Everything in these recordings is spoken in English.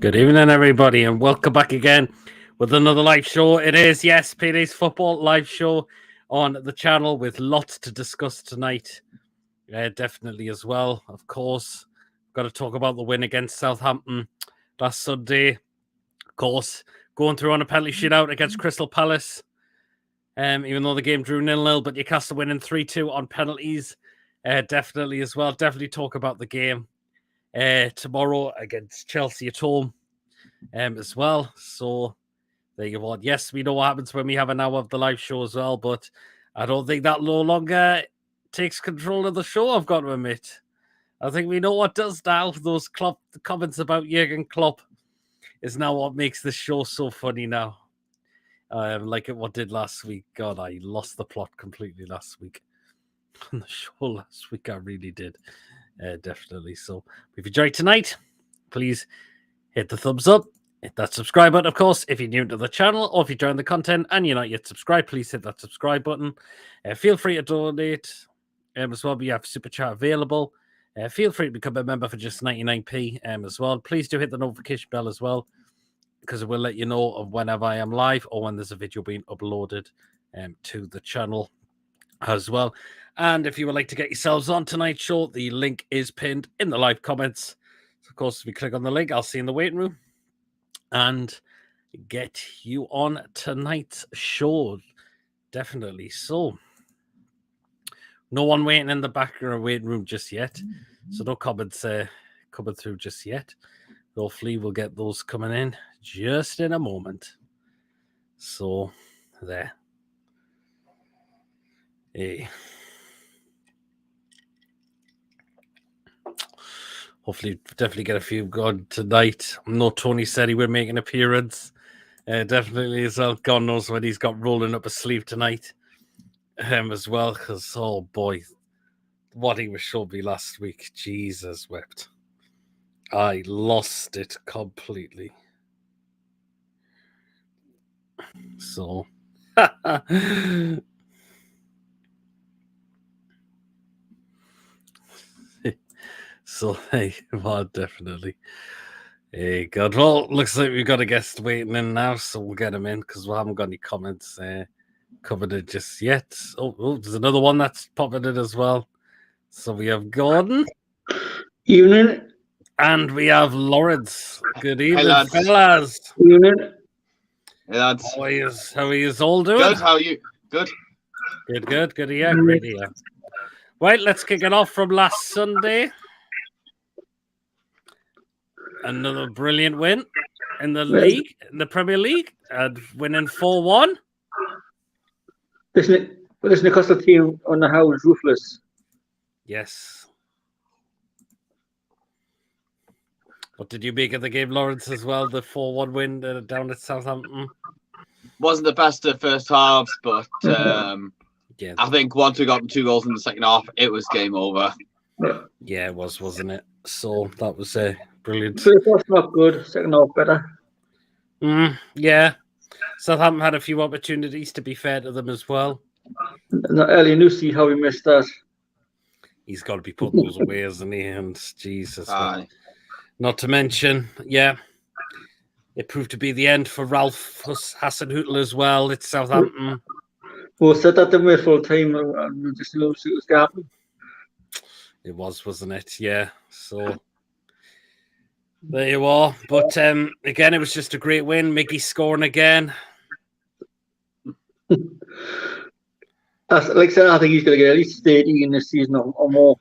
Good evening, everybody, and welcome back again with another live show. It is, yes, PD's football live show on the channel with lots to discuss tonight. Definitely as well, of course. Got to talk about the win against Southampton last Sunday. Of course, going through on a penalty shootout against Crystal Palace. Even though the game drew 0-0, but Newcastle winning 3-2 on penalties. Definitely as well. Definitely talk about the game. Tomorrow against Chelsea at home as well. So there you go. Yes, we know what happens when we have an hour of the live show as well, but I don't think that no longer takes control of the show, I've got to admit. I think we know what does now. Those comments about Jurgen Klopp is now what makes this show so funny now. Like it what did last week. God, I lost the plot completely last week. On the show last week, I really did. Definitely. So if you enjoyed tonight, please hit the thumbs up, hit that subscribe button, of course, if you're new to the channel, or if you join the content and you're not yet subscribed, please hit that subscribe button. Feel free to donate as well. We have Super Chat available. Feel free to become a member for just 99p as well. Please do hit the notification bell as well, because it will let you know of whenever I am live or when there's a video being uploaded to the channel as well. And if you would like to get yourselves on tonight's show, the link is pinned in the live comments. So of course, if you click on the link, I'll see you in the waiting room and get you on tonight's show. Definitely. So, no one waiting in the back or waiting room just yet. So no comments coming through just yet. Hopefully we'll get those coming in just in a moment. So, there. Hey. Hopefully, definitely get a few gone tonight. I know Tony said he would make an appearance. Definitely as well. God knows when he's got rolling up his sleeve tonight as well. Because, oh boy, what he was showing me last week. Jesus wept. I lost it completely. So, so, hey, well, definitely. Hey, God. Well, looks like we've got a guest waiting in now, so we'll get him in because we haven't got any comments covered it just yet. Oh, there's another one that's popping in as well. So we have Gordon. Evening. And we have Lawrence. Good evening, lads. fellas. Evening. Hey, lads. How are you all doing? Good, how are you? Good. Good to hear. Great to hear. Right, let's kick it off from last Sunday. Another brilliant win in the league, in the Premier League, and winning 4-1. This Newcastle team on the house ruthless. Yes. What did you make of the game, Lawrence, as well? The 4-1 win down at Southampton? Wasn't the best of first halves, but yeah. I think once we got the 2 goals in the second half, it was game over. Yeah, it was, wasn't it? So that was brilliant. First half not good, second half better. Yeah. Southampton had a few opportunities, to be fair to them as well. Not early news, see how we missed that. He's got to be putting those away, hasn't he? And Jesus. Aye. Not to mention, yeah, it proved to be the end for Ralph Hassenhuttl as well. It's Southampton. We said that the way full time and just lose it was happening. It was, wasn't it? Yeah. So there you are. But again, it was just a great win. Mickey scoring again. Like I said, I think he's going to get at least 30 in this season or more.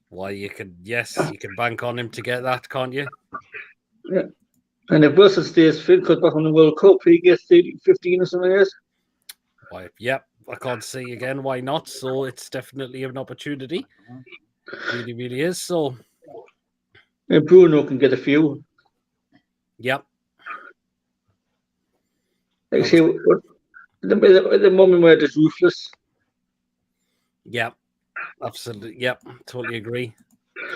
Why you can bank on him to get that, can't you? Yeah. And if Wilson stays fit, because back on the World Cup, he gets 30, 15 or something else. Why? Yep. I can't see again why not. So it's definitely an opportunity. Really, really is. So. And Bruno can get a few. Yep. Like I say, at the moment where it's ruthless. Yep. Absolutely. Yep. Totally agree.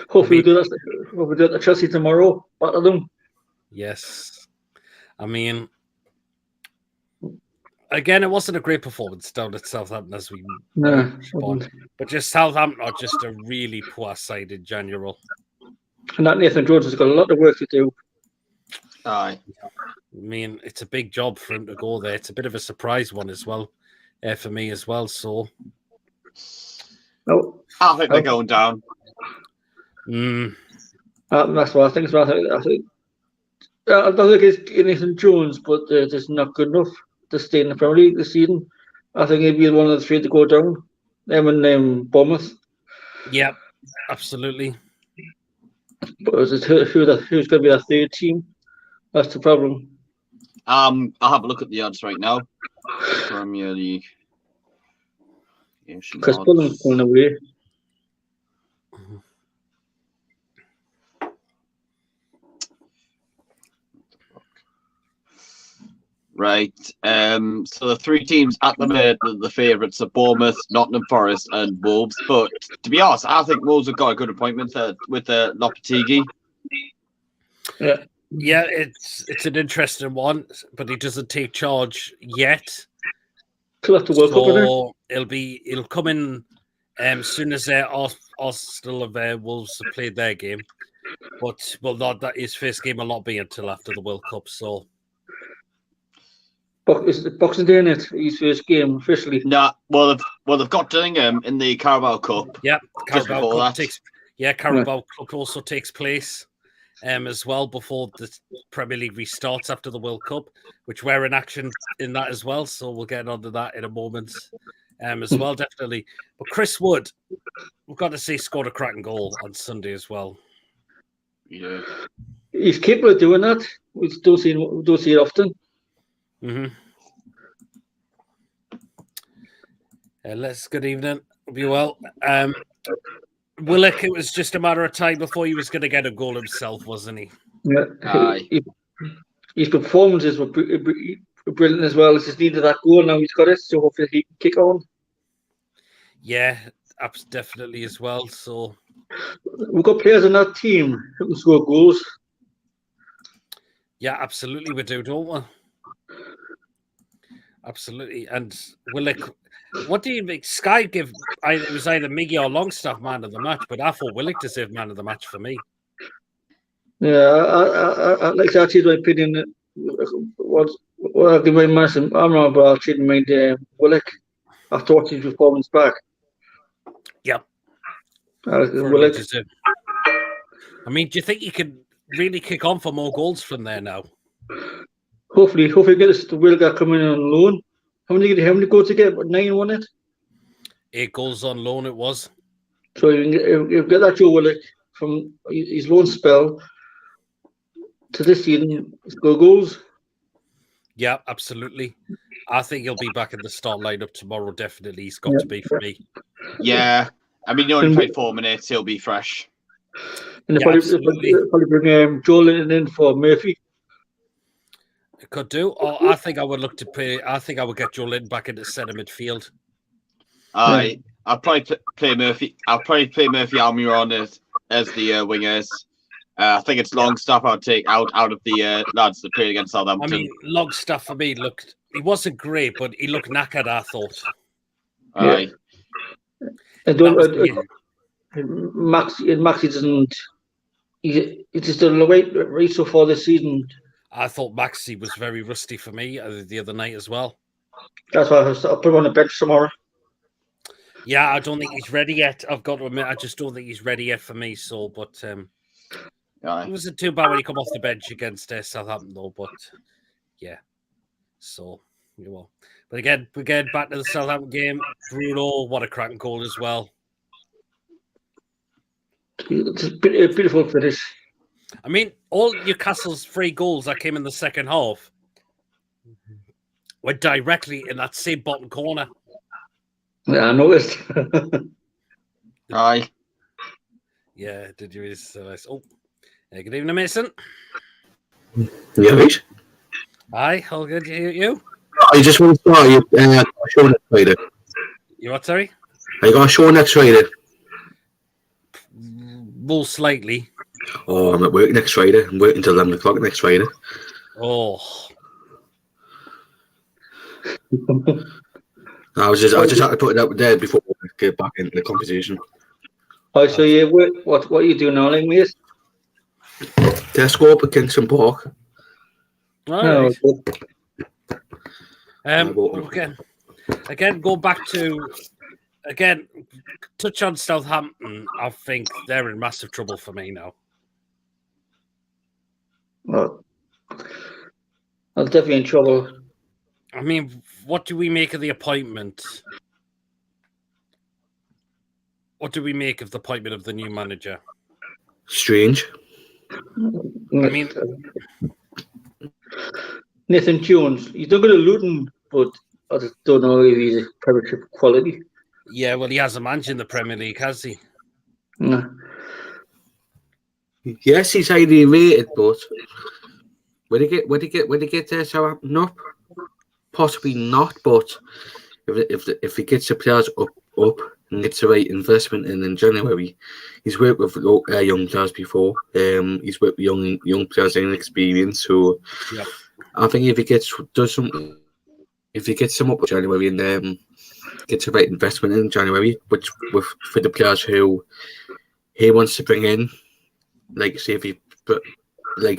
Hopefully, we do that at Chelsea tomorrow. Battle them. Yes. I mean, again, it wasn't a great performance down at Southampton as we but just Southampton are just a really poor side in general. And that Nathan Jones has got a lot of work to do. Aye. I mean, it's a big job for him to go there. It's a bit of a surprise one as well, for me as well. So, I think they're going down. That's what I think. I don't think it's Nathan Jones, but it's not good enough to stay in the Premier League this season. I think he'd be one of the three to go down. Them and Bournemouth. Yeah, absolutely. But who's going to be our third team? That's the problem. I'll have a look at the odds right now. Premier League. Because Fulham's going away. Right. So the three teams at the minute, the favourites are Bournemouth, Nottingham Forest, and Wolves. But to be honest, I think Wolves have got a good appointment with Lopetegui. Yeah, it's an interesting one, but he doesn't take charge yet. He'll have to work so he'll come in soon as Arsenal of Wolves have played their game. But that his first game will not be until after the World Cup. So. Is the Boxing Day in it? His first game officially? Nah, well they've got Dillingham in the Carabao Cup. Yeah, Carabao Cup also takes place as well before the Premier League restarts after the World Cup, which we're in action in that as well. So we'll get onto that in a moment as well, definitely. But Chris Wood, we've got to say, scored a cracking goal on Sunday as well. Yeah, he's capable of doing that. We don't see it often. Good evening. Be well. Willock, it was just a matter of time before he was going to get a goal himself, wasn't he? Yeah. His performances were brilliant as well. He just needed that goal. Now he's got it, so hopefully he can kick on. Yeah, definitely as well. So we've got players in that team who can score goals. Yeah, absolutely we do, don't we? Absolutely. And Willock, what do you think? Sky give it was either Miggy or Longstaff man of the match, but I thought Willock deserved man of the match for me. Yeah, I like to change my opinion. What I give my match, I'm not about changing my Willock after watching his performance back. Yep. Willock. I mean, do you think you could really kick on for more goals from there now? Hopefully get us the Willock coming in on loan. How many goals to get? 9 won it? 8 goals on loan it was. So you get that Joe Willock from his loan spell to this season, score goals. Yeah, absolutely. I think he'll be back in the start lineup tomorrow. Definitely, he's got to be for me. Yeah, I mean, he only played 4 minutes. He'll be fresh. And probably bring Joel in for Murphy. It could do. Or I think I would look to play. I think I would get Joel in back into centre midfield. I'll probably play Murphy. I'll probably play Murphy Almiron as the wingers. I think it's Longstaff I'll take out of the lads that played against Southampton. I mean, Longstaff for me he wasn't great, but he looked knackered, I thought. Aye. Maxi doesn't. He's just done right so far this season. I thought Maxi was very rusty for me the other night as well. That's why I'll put him on the bench tomorrow. Yeah, I don't think he's ready yet. I've got to admit, I just don't think he's ready yet for me. So, but it wasn't too bad when he come off the bench against Southampton, though. But yeah, so you know. But again, we get back to the Southampton game. Bruno, what a cracking goal as well. It's a beautiful finish. I mean, all Newcastle's 3 goals that came in the second half went directly in that same bottom corner. Yeah, I noticed. Aye. Yeah, did you? Oh, good evening, Mason. Yeah, mate. Aye, all good. You? I just want to start you a show next Friday. You what, sorry? Are you got a show next Friday? Most likely. Oh, I'm at work next Friday. I'm working until 11 o'clock next Friday. Oh. I just had to put it out there before we get back into the competition. Oh, so what are you doing now, mate? Tesco up at Kingston Park. All No, right. but- Again, go back to touch on Southampton. I think they're in massive trouble for me now. well, I was definitely in trouble. I mean, what do we make of the appointment? What do we make of the appointment of the new manager? Strange. I mean, Nathan Jones, he's not good at Luton, but I just don't know if he's Premiership quality. yeah, well, he hasn't managed in the Premier League, has he? No. Yes, he's highly rated, but would he get Southampton up? Possibly not, but if he gets the players up and gets the right investment in January, he's worked with young players before. He's worked with young players in experience. So Yeah. I think if he gets them up in January and gets the right investment in January, which for the players who he wants to bring in, like say if he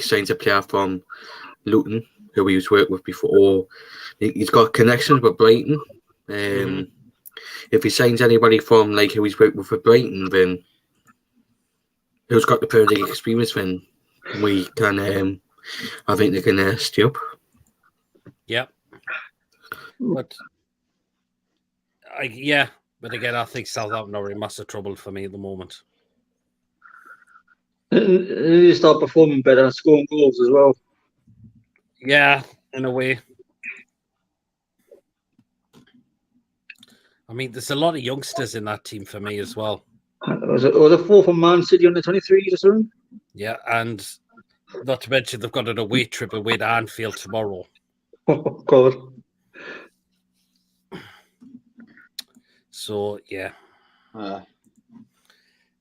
signs a player from Luton who he's worked with before, or he's got connections with Brighton. If he signs anybody from who he's worked with Brighton, then who's got the Premier League experience, then we can. I think they can stay up. Yeah. But again, I think Southampton are in massive trouble for me at the moment. He start performing better and scoring goals as well. Yeah, in a way. I mean, there's a lot of youngsters in that team for me as well. Was it 4 from Man City under 23 or something? Yeah, and not to mention they've got an away trip away to Anfield tomorrow. Oh, God. So, yeah.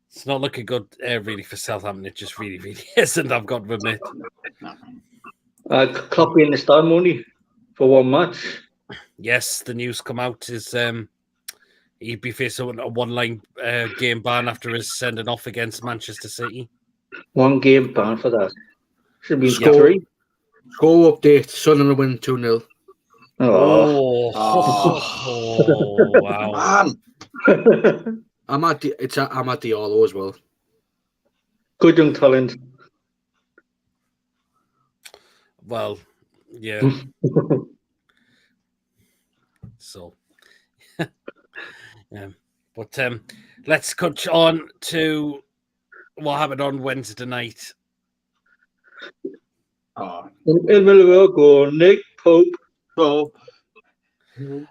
It's not looking good, really, for Southampton. It just really, really isn't, I've got to admit. Klopp in the stand money for one match. Yes, the news come out is he'd be facing a one-line game ban after his sending off against Manchester City. 1 game ban for that. Should be Yeah. 3. Score update: Sunderland win 2-0. Oh. Wow. Man. I'm at the Arlo as well. Good young talent. Well, yeah. So, but let's touch on to what happened on Wednesday night. In Millwall go Nick Pope. So,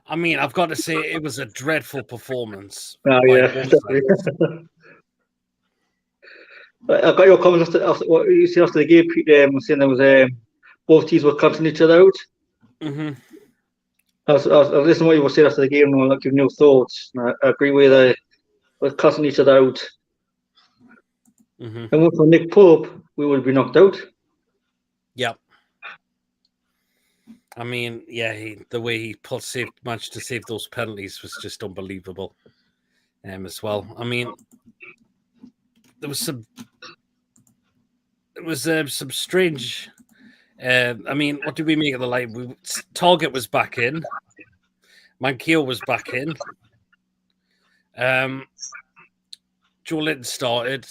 I mean, I've got to say it was a dreadful performance. Oh, by yeah. both sides. I got your comments after what you said after the game, saying there was both teams were cutting each other out. Mm-hmm. I was listening to what you were saying after the game and I'm giving your thoughts. And I agree with we're cutting each other out. Mm-hmm. And for Nick Pope, we would be knocked out. Yep. I mean, yeah, the way he managed to save those penalties was just unbelievable. As well. I mean, there was some strange. I mean, what did we make of the line? Target was back in. Mankiel was back in. Joe Linton started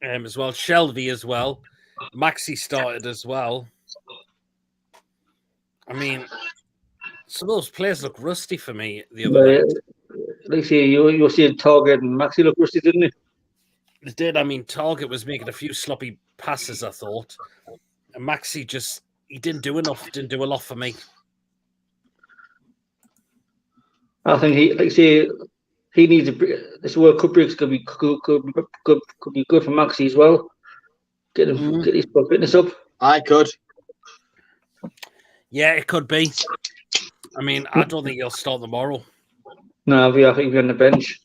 as well. Shelby as well. Maxi started as well. I mean, some of those players look rusty for me the other night. Like say you were saying Target and Maxi looked rusty, didn't he? It did. I mean, Target was making a few sloppy passes, I thought. And Maxi he didn't do enough, didn't do a lot for me. I think he needs this World Cup break's could be good for Maxi as well. Get his fitness up. I could. Yeah, it could be. I mean, I don't think he'll start tomorrow. No, I think he'll be on the bench.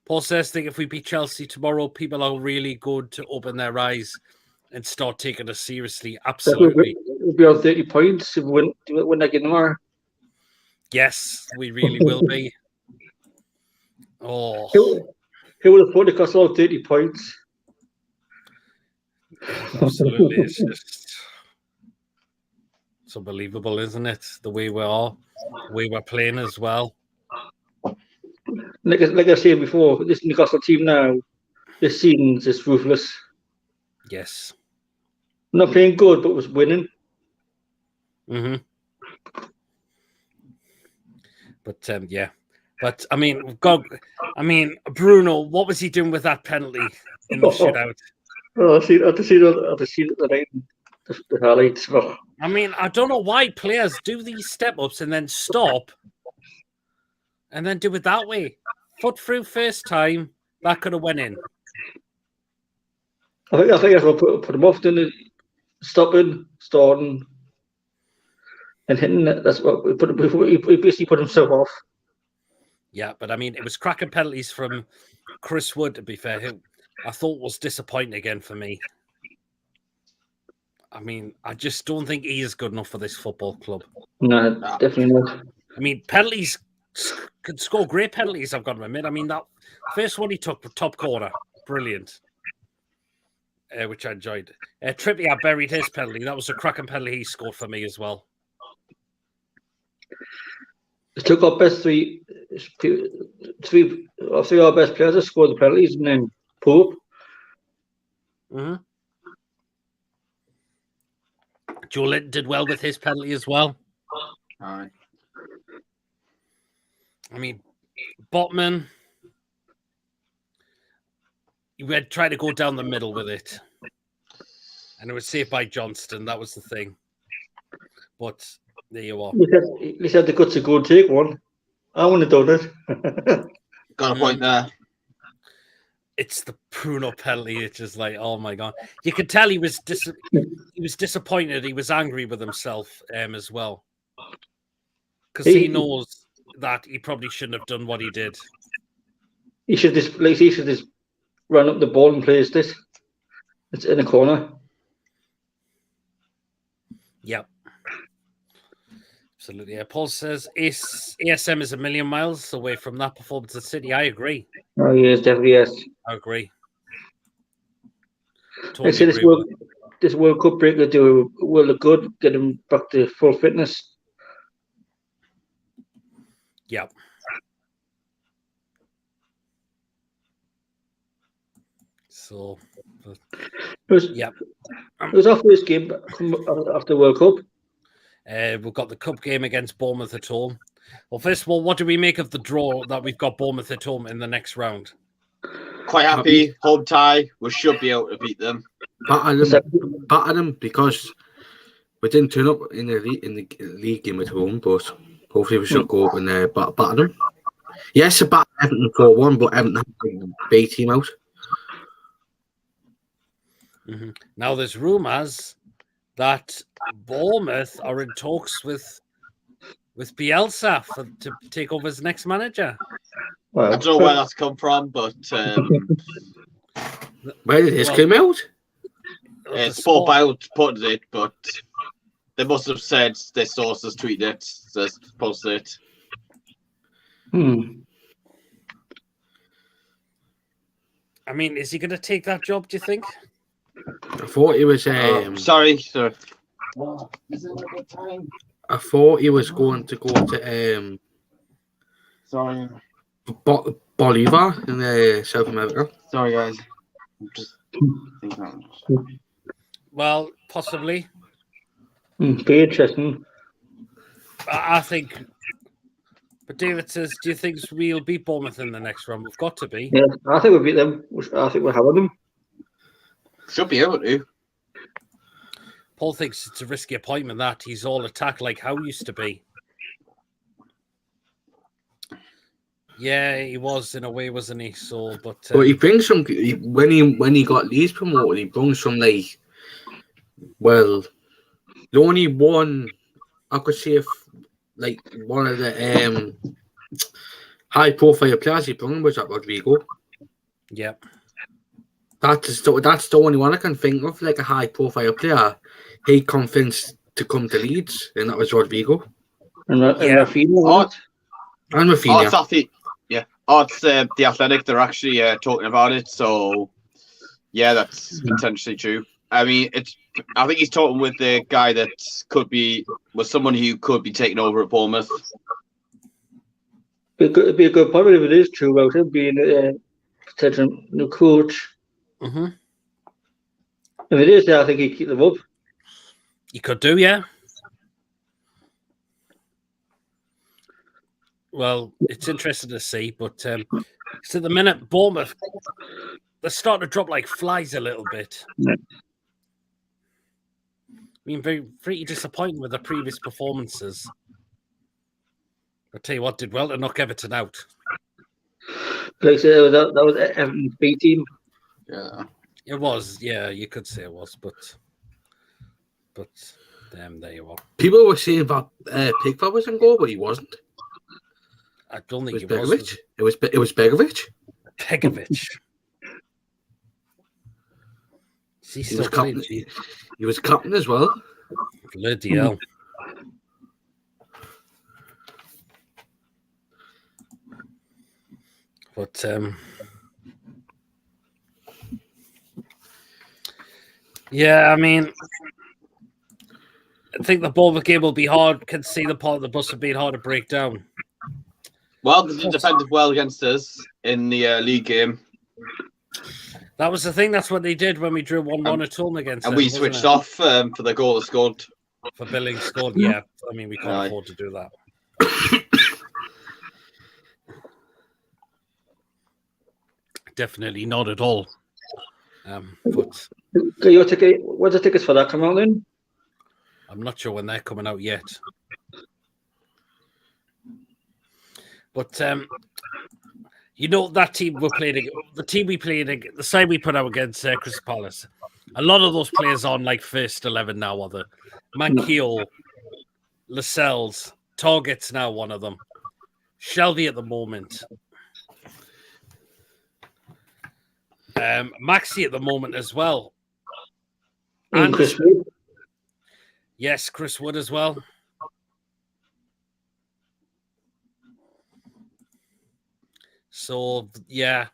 Paul says, think if we beat Chelsea tomorrow, people are really going to open their eyes and start taking us seriously. Absolutely. We'll be on 30 points if we win that game tomorrow. Yes, we really will be. Oh. Who would have thought it cost all 30 points? Absolutely. It's just... It's unbelievable, isn't it? The way the way we're playing as well. Like I said before, this Newcastle team now, this season's just ruthless. Yes. Not playing good, but was winning. Mm-hmm. But yeah. But I mean, Bruno, what was he doing with that penalty in the shootout? Oh, I've seen it tonight. The highlights. Oh. I mean, I don't know why players do these step ups and then stop and then do it that way. Foot through first time, that could have went in. I think that's what put him off, didn't it? Stopping, starting, and hitting. That's what he basically put himself off. Yeah, but I mean, it was cracking penalties from Chris Wood, to be fair, who I thought was disappointing again for me. I mean, I just don't think he is good enough for this football club. No, definitely not. I mean, penalties could score great penalties, I've got to admit. I mean, that first one he took, top corner, brilliant, which I enjoyed. Trippier buried his penalty. That was a cracking penalty he scored for me as well. It took our best three of our best players to score the penalties, and then Pope. Mm-hmm. Joe Linton did well with his penalty as well. All right. I mean, Botman, he would try to go down the middle with it. And it was saved by Johnston. That was the thing. But there you are. He said the guts to go and take one. I wouldn't have done it. Got a point there. It's the Bruno penalty. It's just like, oh my God. You could tell he was disappointed. He was angry with himself as well. Because he knows that he probably shouldn't have done what he did. He should just run up the ball and place this. It's in a corner. Yep. Absolutely. Yeah. Paul says ASM is a million miles away from that performance at City. I agree. Oh, yes, definitely, yes. I agree. Totally. I say this World Cup break will look good, get him back to full fitness. Yeah. So, it was our first game after World Cup. We've got the cup game against Bournemouth at home. Well, first of all, what do we make of the draw that we've got Bournemouth at home in the next round? Quite happy. Home tie. We should be able to beat them. Batter them because we didn't turn up in the league game at home, but hopefully we should go up and batter them. Yes, a batter Everton 4-1, but Everton have the B team out. Mm-hmm. Now there's rumours that Bournemouth are in talks with Bielsa to take over as next manager. Well, I don't know where that's come from, but where did this come out? Sport Bio put it, but they must have said their sources tweeted it, posted it. I mean, is he going to take that job, do you think? I thought he was. Sorry, sir. Is it a good time? I thought he was going to go to Sorry. Bolivar in South America. Sorry, guys. I'm just thinking. Well, possibly. Be interesting. I think. But David says, do you think we'll beat Bournemouth in the next round? We've got to be. Yeah, I think we'll beat them. I think we're having them. Should be able to. Paul thinks it's a risky appointment that he's all attack like Howe used to be. Yeah, he was in a way, wasn't he? So, but he brings some when he got Leeds promoted. He brings some the only one I could say if one of the high profile players he brought was at Rodrigo. Yep. That's the only one I can think of, like a high profile player he convinced to come to Leeds, and that was Rodrigo. And Rafinha. And Rafinha. It's the Athletic. They're actually talking about it. So, yeah, that's potentially true. I mean, I think he's talking with the guy that was someone who could be taking over at Bournemouth. It'd be a good point if it is true about him being a potential new coach. Mm-hmm. If it is, I think he'd keep them up. You could do, yeah. Well, it's interesting to see, but so at the minute, Bournemouth, they're starting to drop like flies a little bit. Yeah. I mean, pretty disappointing with the previous performances. I'll tell you what, did well to knock Everton out. Like I said, that was Everton's B team. Yeah. It was, yeah, you could say it was, but there you are. People were saying that Pickford was in goal, but he wasn't. I don't think It it was was. Begovic. It was Begovic. Begovic. He was captain. He was captain as well. Bloody hell. But yeah, I mean, I think the Bournemouth game will be hard. Can see the part of the bus have been hard to break down. Well, they defended well against us in the league game. That was the thing. That's what they did when we drew 1-1 at home against them. And we switched off for the goal they scored. For Billing scored, yeah. I mean, we can't afford to do that. Definitely not at all. But What's the tickets for that come out then? I'm not sure when they're coming out yet. But you know that team we played, the side we put out against Crystal Palace. A lot of those players on like first 11 now are the Manquillo, Lascelles, Target's now one of them. Shelby at the moment. Maxi at the moment as well. And Chris Wood. Yes, Chris Wood as well. So, yeah,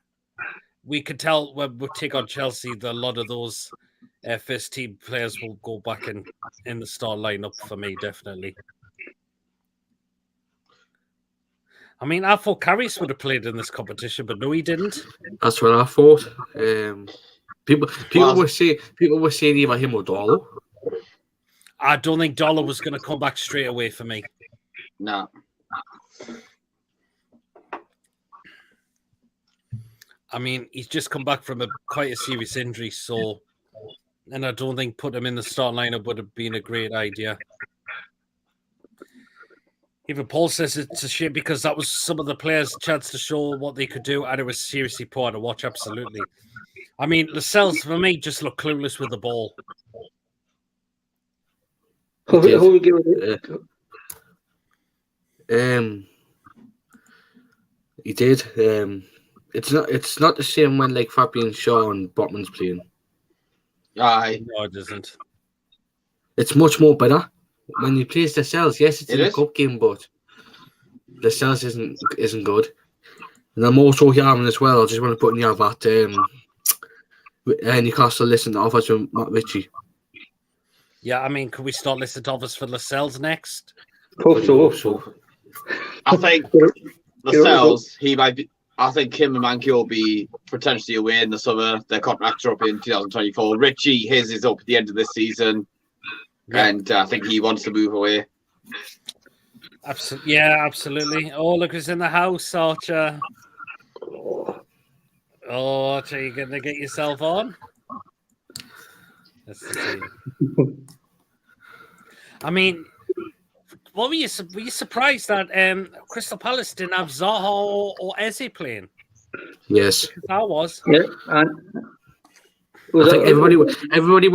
we could tell when we take on Chelsea that a lot of those first team players will go back in the start lineup for me, definitely. I mean, I thought Carrius would have played in this competition, but no, he didn't. That's what I thought. People were saying either him or Darlow. I don't think Dollar was going to come back straight away for me. No. I mean, he's just come back from quite a serious injury, and I don't think putting him in the start lineup would have been a great idea. Even Paul says it's a shame because that was some of the players' chance to show what they could do, and it was seriously poor to watch, absolutely. I mean, Lascelles, for me, just looked clueless with the ball. Who we give it? He did. It's not the same when like Fabian Shaw and Botman's playing. Aye. No, it isn't. It's much more better when he plays Lascelles. Yes, it's in a cup game, but Lascelles isn't good. And I'm also hearing as well. I just want to put in here that Newcastle listen to offers from Matt Ritchie. Yeah, I mean, could we start listening to offers for Lascelles next? Hope so. I think Lascelles, he might be. I think him and Mankey will be potentially away in the summer. Their contracts are up in 2024. Richie, his is up at the end of this season. Yeah. And I think he wants to move away. Absolutely. Oh, look who's in the house, Archer. Oh, Archer, you're going to get yourself on? Let's see. I mean, were you surprised that Crystal Palace didn't have Zaha or Eze playing? Yes. I was. Yeah, I think everybody would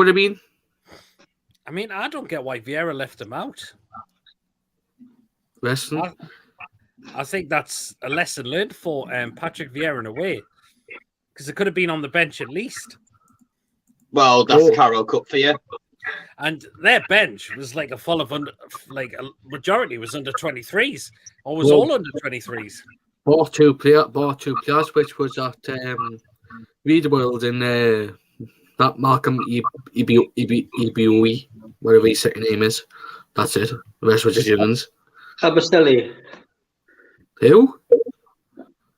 have been. I mean, I don't get why Vieira left him out. Wrestling. I think that's a lesson learned for Patrick Vieira in a way, because it could have been on the bench at least. Well, that's the Carroll Cup for you. And their bench was like a majority was under 23s, or was all under 23s. Bought two players, which was at Reed World in That Markham Ibui, whatever his second name is. That's it. The rest were just young'uns. Abaselli. Who?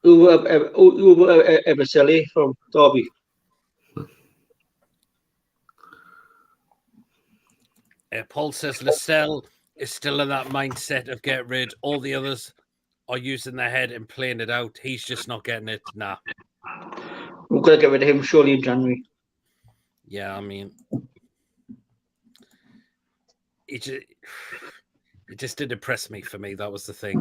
Uwe Abaselli from Derby. Paul says Lascelles is still in that mindset of get rid. All the others are using their head and playing it out. He's just not getting it. Nah. We're going to get rid of him surely in January. Yeah, I mean, it just did impress me. For me, that was the thing.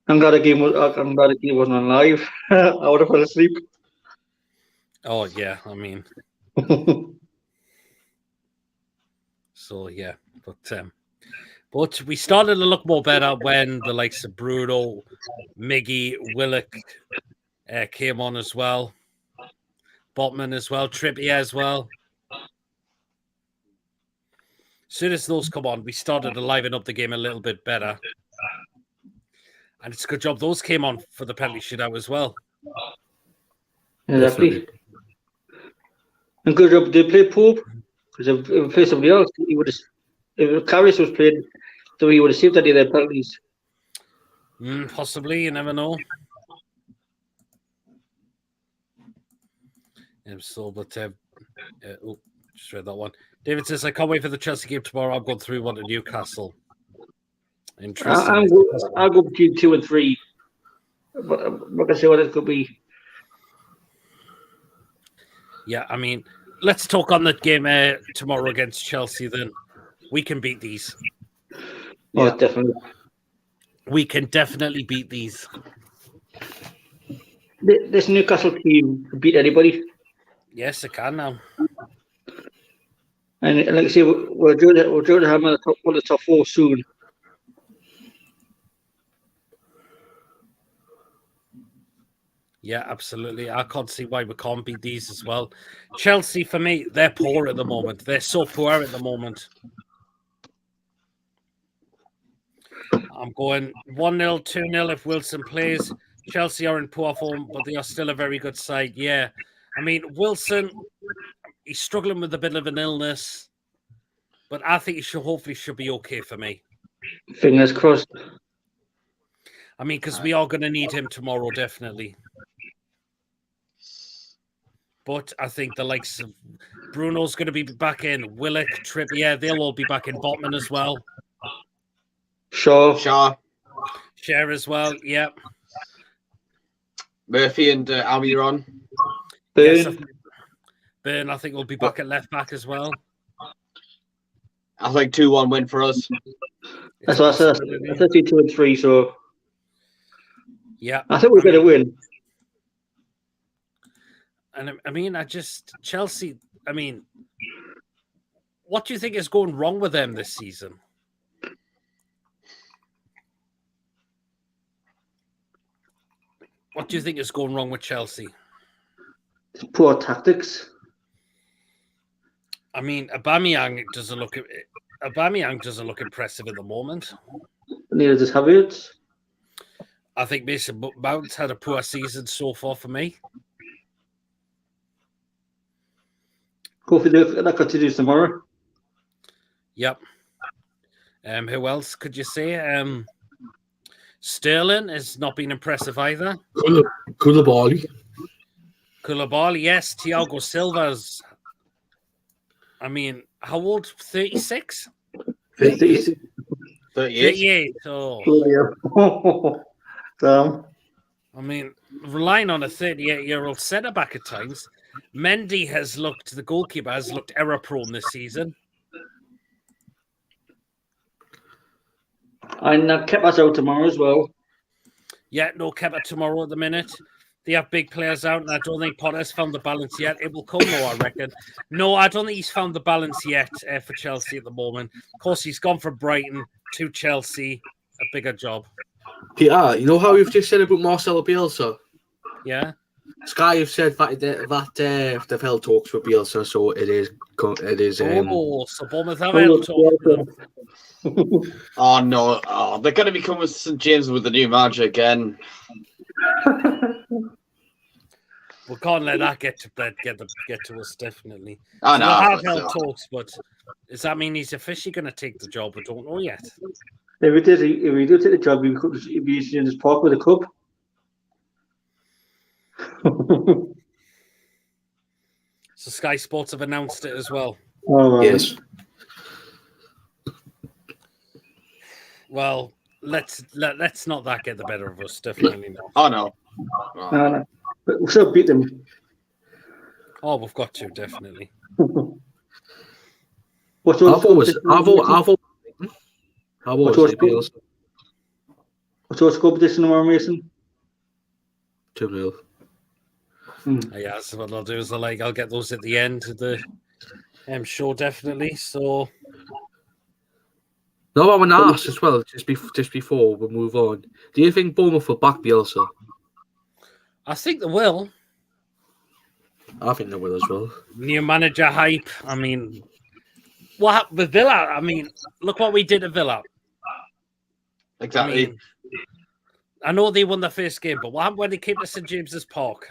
I'm glad the game wasn't on live. I would have fell asleep. Oh yeah, I mean, so yeah, but we started to look more better when the likes of Bruno, Miggy, Willock came on as well. Botman as well, Trippier as well. As soon as those come on, we started to liven up the game a little bit better. And it's a good job those came on for the penalty shootout as well. Exactly. And good job they played Pope. Because if we played somebody else, he would have. If Carrius was played, so he would have saved any of their penalties. Possibly, you never know. Just read that one. David says, I can't wait for the Chelsea game tomorrow. I'm going through one to Newcastle. Interesting. I'll go between 2 and 3. But I'm not going to say what it could be. Yeah, I mean, let's talk on that game tomorrow against Chelsea then. We can beat these. Oh, yeah. Definitely. We can definitely beat these. This Newcastle team can beat anybody. Yes, it can now. And like I say, we're doing it. We're doing it. Having one of the top 4 soon. Yeah, absolutely. I can't see why we can't beat these as well. Chelsea, for me, they're poor at the moment. They're so poor at the moment. I'm going 1-0, 2-0 if Wilson plays. Chelsea are in poor form, but they are still a very good side. Yeah. I mean, Wilson, he's struggling with a bit of an illness, but I think he hopefully should be okay for me. Fingers crossed. I mean, because we are going to need him tomorrow, definitely. But I think the likes of Bruno's going to be back in. Willock, Trippier, they'll all be back in. Botman as well. Shaw as well, yeah. Murphy and Almiron. Burn. Yes, Burn, I think, will be back at left back as well. I think 2-1 win for us. That's what I said. I said 2 and 3, so yeah. I think we're going to win. And I mean, Chelsea, I mean, what do you think is going wrong with them this season? What do you think is going wrong with Chelsea? Poor tactics. I mean, Aubameyang doesn't look impressive at the moment. Neither does Havertz. I think Mason Mount's had a poor season so far for me. Hopefully that continues tomorrow. Yep. Who else could you say? Sterling has not been impressive either. Koulibaly, yes. Thiago Silva's. I mean, how old? 36? 38. Oh. Damn. I mean, relying on a 38-year-old centre-back at times. Mendy the goalkeeper has looked error-prone this season. And Kepa's out tomorrow as well. Yeah, no Kepa tomorrow at the minute. They have big players out, and I don't think Potter's found the balance yet. It will come, though, I reckon. No, I don't think he's found the balance yet for Chelsea at the moment. Of course, he's gone from Brighton to Chelsea, a bigger job. Peter, you know how we've just said about Marcelo Bielsa? Yeah. Sky have said that they've held talks with Bielsa, so it is. So Bournemouth have held talks. Oh no! Oh, they're going to be coming to St James with the new manager again. We can't let that get to us. Definitely. I So know. we'll have but held still. talks, but does that mean he's officially going to take the job? We don't know yet. If he do take the job, he'd be in his park with the club. So Sky Sports have announced it as well. Yes. Well, let's not that get the better of us. Definitely not. Oh no. No. But we'll still beat them. Oh, we've got to definitely. What's your I've always score position tomorrow, Mason? 2-0. Yeah, that's what I'll do. Is I'll get those at the end of the show definitely. So. No, I want to ask as well, just before we move on. Do you think Bournemouth will back Bielsa? I think they will. I think they will as well. New manager hype. I mean, what happened with Villa? I mean, look what we did at Villa. Exactly. I know they won the first game, but what happened when they came to St James's Park?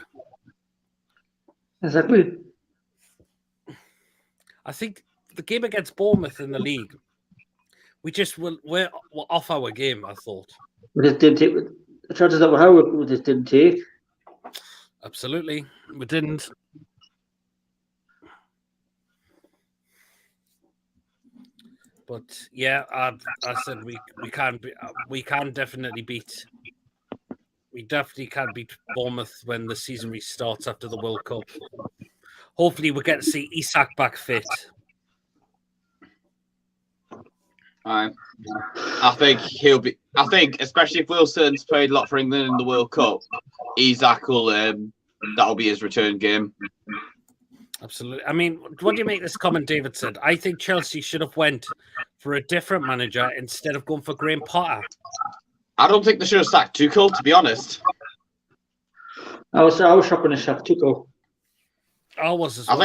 Exactly. I think the game against Bournemouth in the league, we're off our game, I thought. We just didn't take the chances that we had. We just didn't take. Absolutely, we didn't. But yeah, I said we can definitely beat. We definitely can beat Bournemouth when the season restarts after the World Cup. Hopefully, we get to see Isak back fit. I think he'll be. I think, especially if Wilson's played a lot for England in the World Cup, Isak will. That'll be his return game. Absolutely. I mean, what do you make this comment David said? I think Chelsea should have went for a different manager instead of going for Graham Potter. I don't think they should have sacked Tuchel, to be honest. I was shopping a sack Tuchel. I was as well.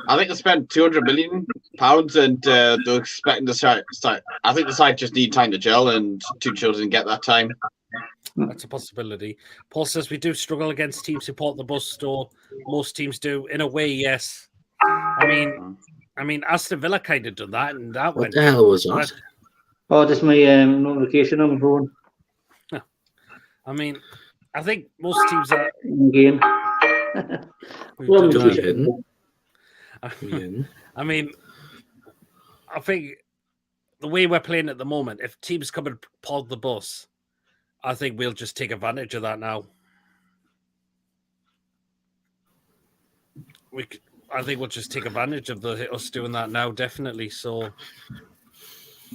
I think they spent £200 million and they're expecting the side. I think the side just need time to gel, and Tuchel didn't get that time. That's a possibility. Paul says we do struggle against teams who port the bus store. Most teams do. In a way, yes. I mean, Aston Villa kind of done that, and that what the hell was that? Oh, just my notification on my phone. I mean, I think most teams are in game. I mean, I think the way we're playing at the moment, if teams come and pod the bus, I think we'll just take advantage of that now. I think we'll just take advantage of us doing that now, definitely. So,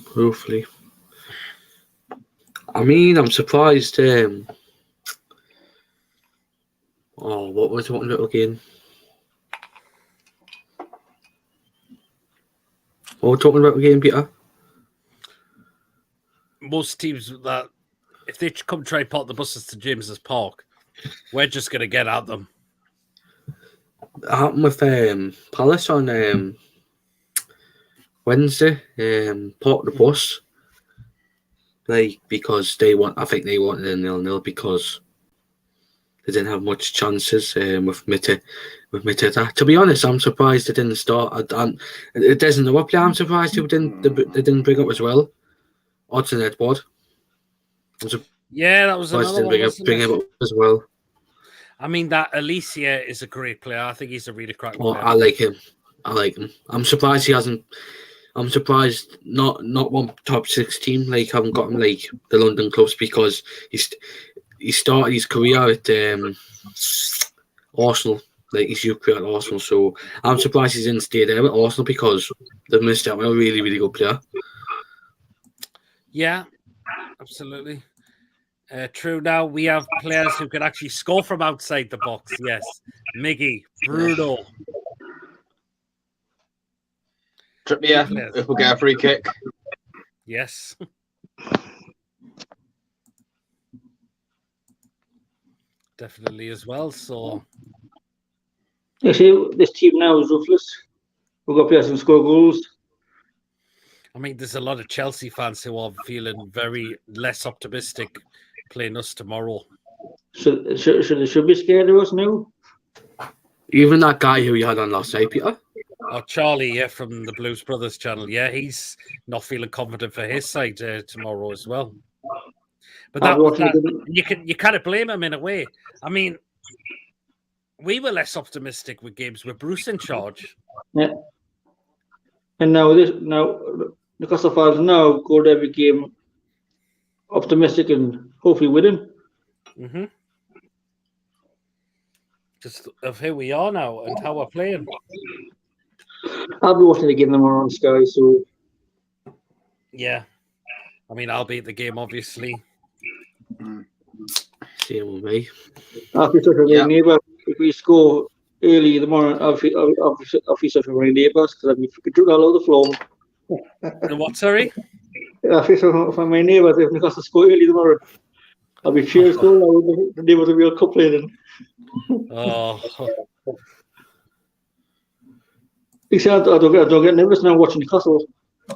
hopefully. I mean, I'm surprised. What was it again? What were we talking about again, Peter? Most teams that, if they come try and park the buses to James's Park, we're just going to get at them. It happened with Palace on Wednesday. Parked the bus, because I think they wanted a 0-0 because they didn't have much chances with Mitte. To be honest, I'm surprised they didn't start. It doesn't know what player. I'm surprised they didn't bring up as well. Odson Edward. Yeah, that was another one. Bring him up as well. I mean, that Alicia is a great player. I think he's a really cracking player. I like him. I'm surprised he hasn't. I'm surprised not one top 6 team haven't got him the London clubs, because he started his career at Arsenal, his youth career at Arsenal. So I'm surprised he didn't stay there with Arsenal, because they've missed out on a really, really good player. Yeah, absolutely. True. Now we have players who can actually score from outside the box. Yes, Miggy, Bruno. Trippier, if we get a free kick. Yes. Definitely as well. So, You see, this team now is ruthless. We've got players who score goals. I mean, there's a lot of Chelsea fans who are feeling very less optimistic playing us tomorrow. Should they be scared of us now? Even that guy who you had on last night, Peter. Oh, Charlie, yeah, from the Blues Brothers channel. Yeah, he's not feeling confident for his side tomorrow as well. But you kind of blame him in a way. I mean, we were less optimistic with games with Bruce in charge. Yeah. And now Newcastle fans now go to every game optimistic and hopefully winning. Mm-hmm. Just of who we are now and how we're playing. I'll be watching the game tomorrow on Sky, so yeah. I mean, I'll be at the game, obviously. Same with me. I'll be such a great neighbour. If we score early in the morning, I'll be such a great neighbour because I'll be drunk all over the floor. What, sorry? I feel so for my neighbours if Newcastle score early tomorrow. I'll be cheers goal. The neighbours will be complaining. Oh. Except I don't get nervous now watching Newcastle.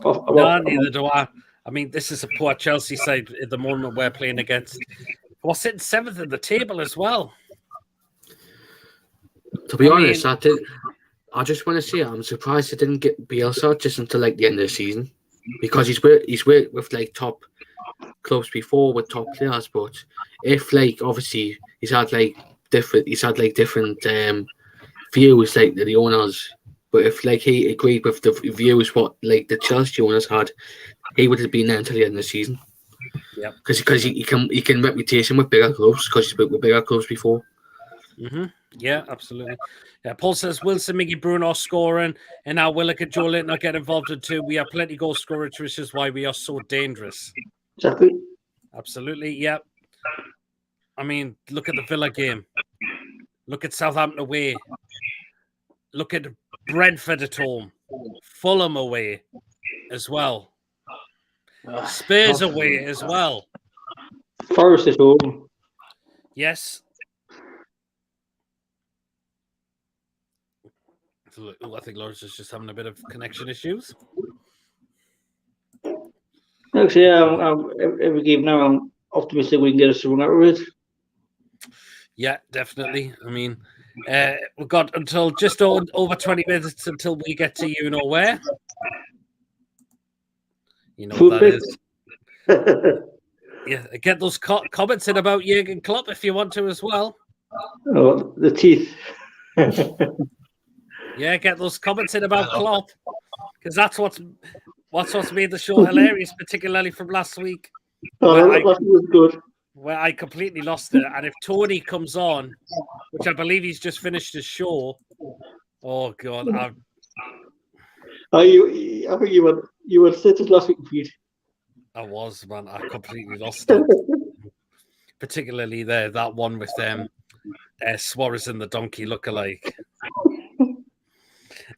No, neither do I. I mean, this is a poor Chelsea side at the moment we're playing against. We're sitting 7th in the table as well. To be honest, I just want to say I'm surprised they didn't get Bielsa just until like the end of the season, because he's worked with like top clubs before with top players. But if like obviously he's had different views like the owners. But if like he agreed with the views what like the Chelsea owners had, he would have been there until the end of the season. Yeah, because he can reputation with bigger clubs because he's worked with bigger clubs before. Mm-hmm. Yeah, absolutely. Yeah, Paul says Wilson, Miggy, Bruno scoring, and now Willock and Joe Linton are getting involved in too. We have plenty goal scorers, which is why we are so dangerous. Exactly. Absolutely. Yeah. I mean, look at the Villa game. Look at Southampton away. Look at Brentford at home. Fulham away as well. Spurs away as well. Forest at home. Yes. I think Lawrence is just having a bit of connection issues. Actually, every game now, I'm optimistic we can get a swing out of it. Yeah, definitely. I mean, we've got until just over 20 minutes until we get to you know where. You know what that is. Yeah, get those comments in about Jurgen Klopp if you want to as well. Oh, the teeth. Yeah, get those comments in about Klopp, because that's what's made the show hilarious, particularly from last week. That was good. Where I completely lost it. And if Tony comes on, which I believe he's just finished his show, oh God, I think you were stated last week, Pete. I was, man. I completely lost it. Particularly that one with Suarez and the donkey lookalike.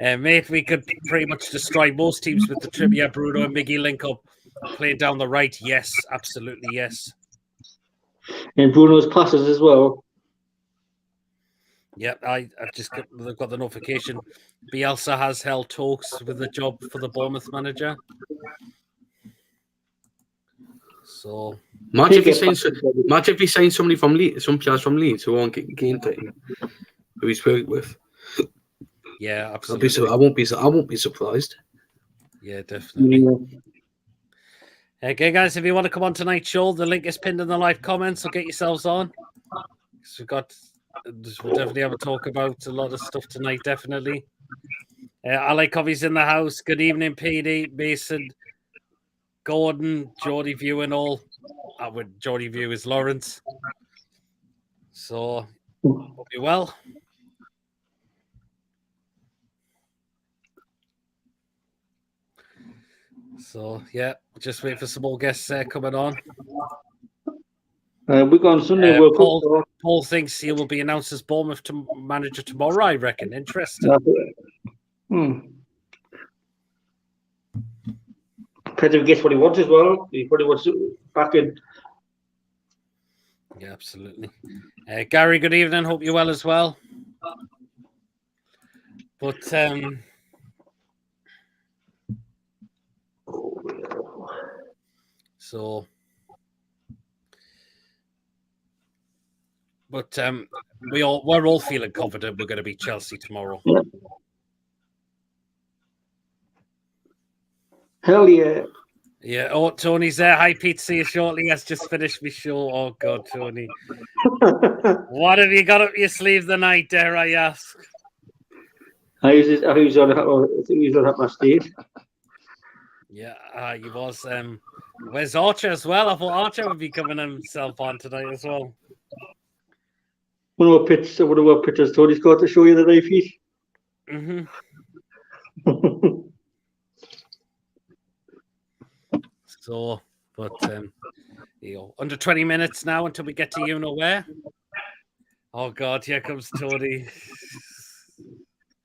Mate, we could pretty much destroy most teams with the trivia. Bruno and Miggy link up, playing down the right. Yes, absolutely, yes. And Bruno's passes as well. Yep, I've got the notification. Bielsa has held talks with the job for the Bournemouth manager. So imagine if he signed somebody from Leeds, some players from Leeds who won't get game time, who he's worked with. Yeah, absolutely. I won't be surprised. Yeah, definitely. Okay, guys, if you want to come on tonight's show, the link is pinned in the live comments, so get yourselves on. We'll definitely have a talk about a lot of stuff tonight, definitely. I like Covey's in the house. Good evening, PD, Mason, Gordon, Geordie View and all. Geordie View is Lawrence. So, hope you're well. So, yeah, just wait for some more guests coming on. We're going Sunday. Paul thinks he will be announced as Bournemouth manager tomorrow, I reckon. Interesting. Pedro gets what he wants as well. He probably wants to back in. Yeah, absolutely. Gary, good evening. Hope you're well as well. But But we're all feeling confident we're going to beat Chelsea tomorrow. Yeah. Hell yeah. Yeah. Oh, Tony's there. Hi, Pete. See you shortly. Has just finished my show. Oh God, Tony. What have you got up your sleeve tonight, dare I ask? I was on at my stage. Yeah, he was. Where's Archer as well? I thought Archer would be coming himself on tonight as well. One of our pictures Tony's got to show you the knife heat. Mm-hmm. So, but under 20 minutes now until we get to you know where. Oh God, here comes Tony.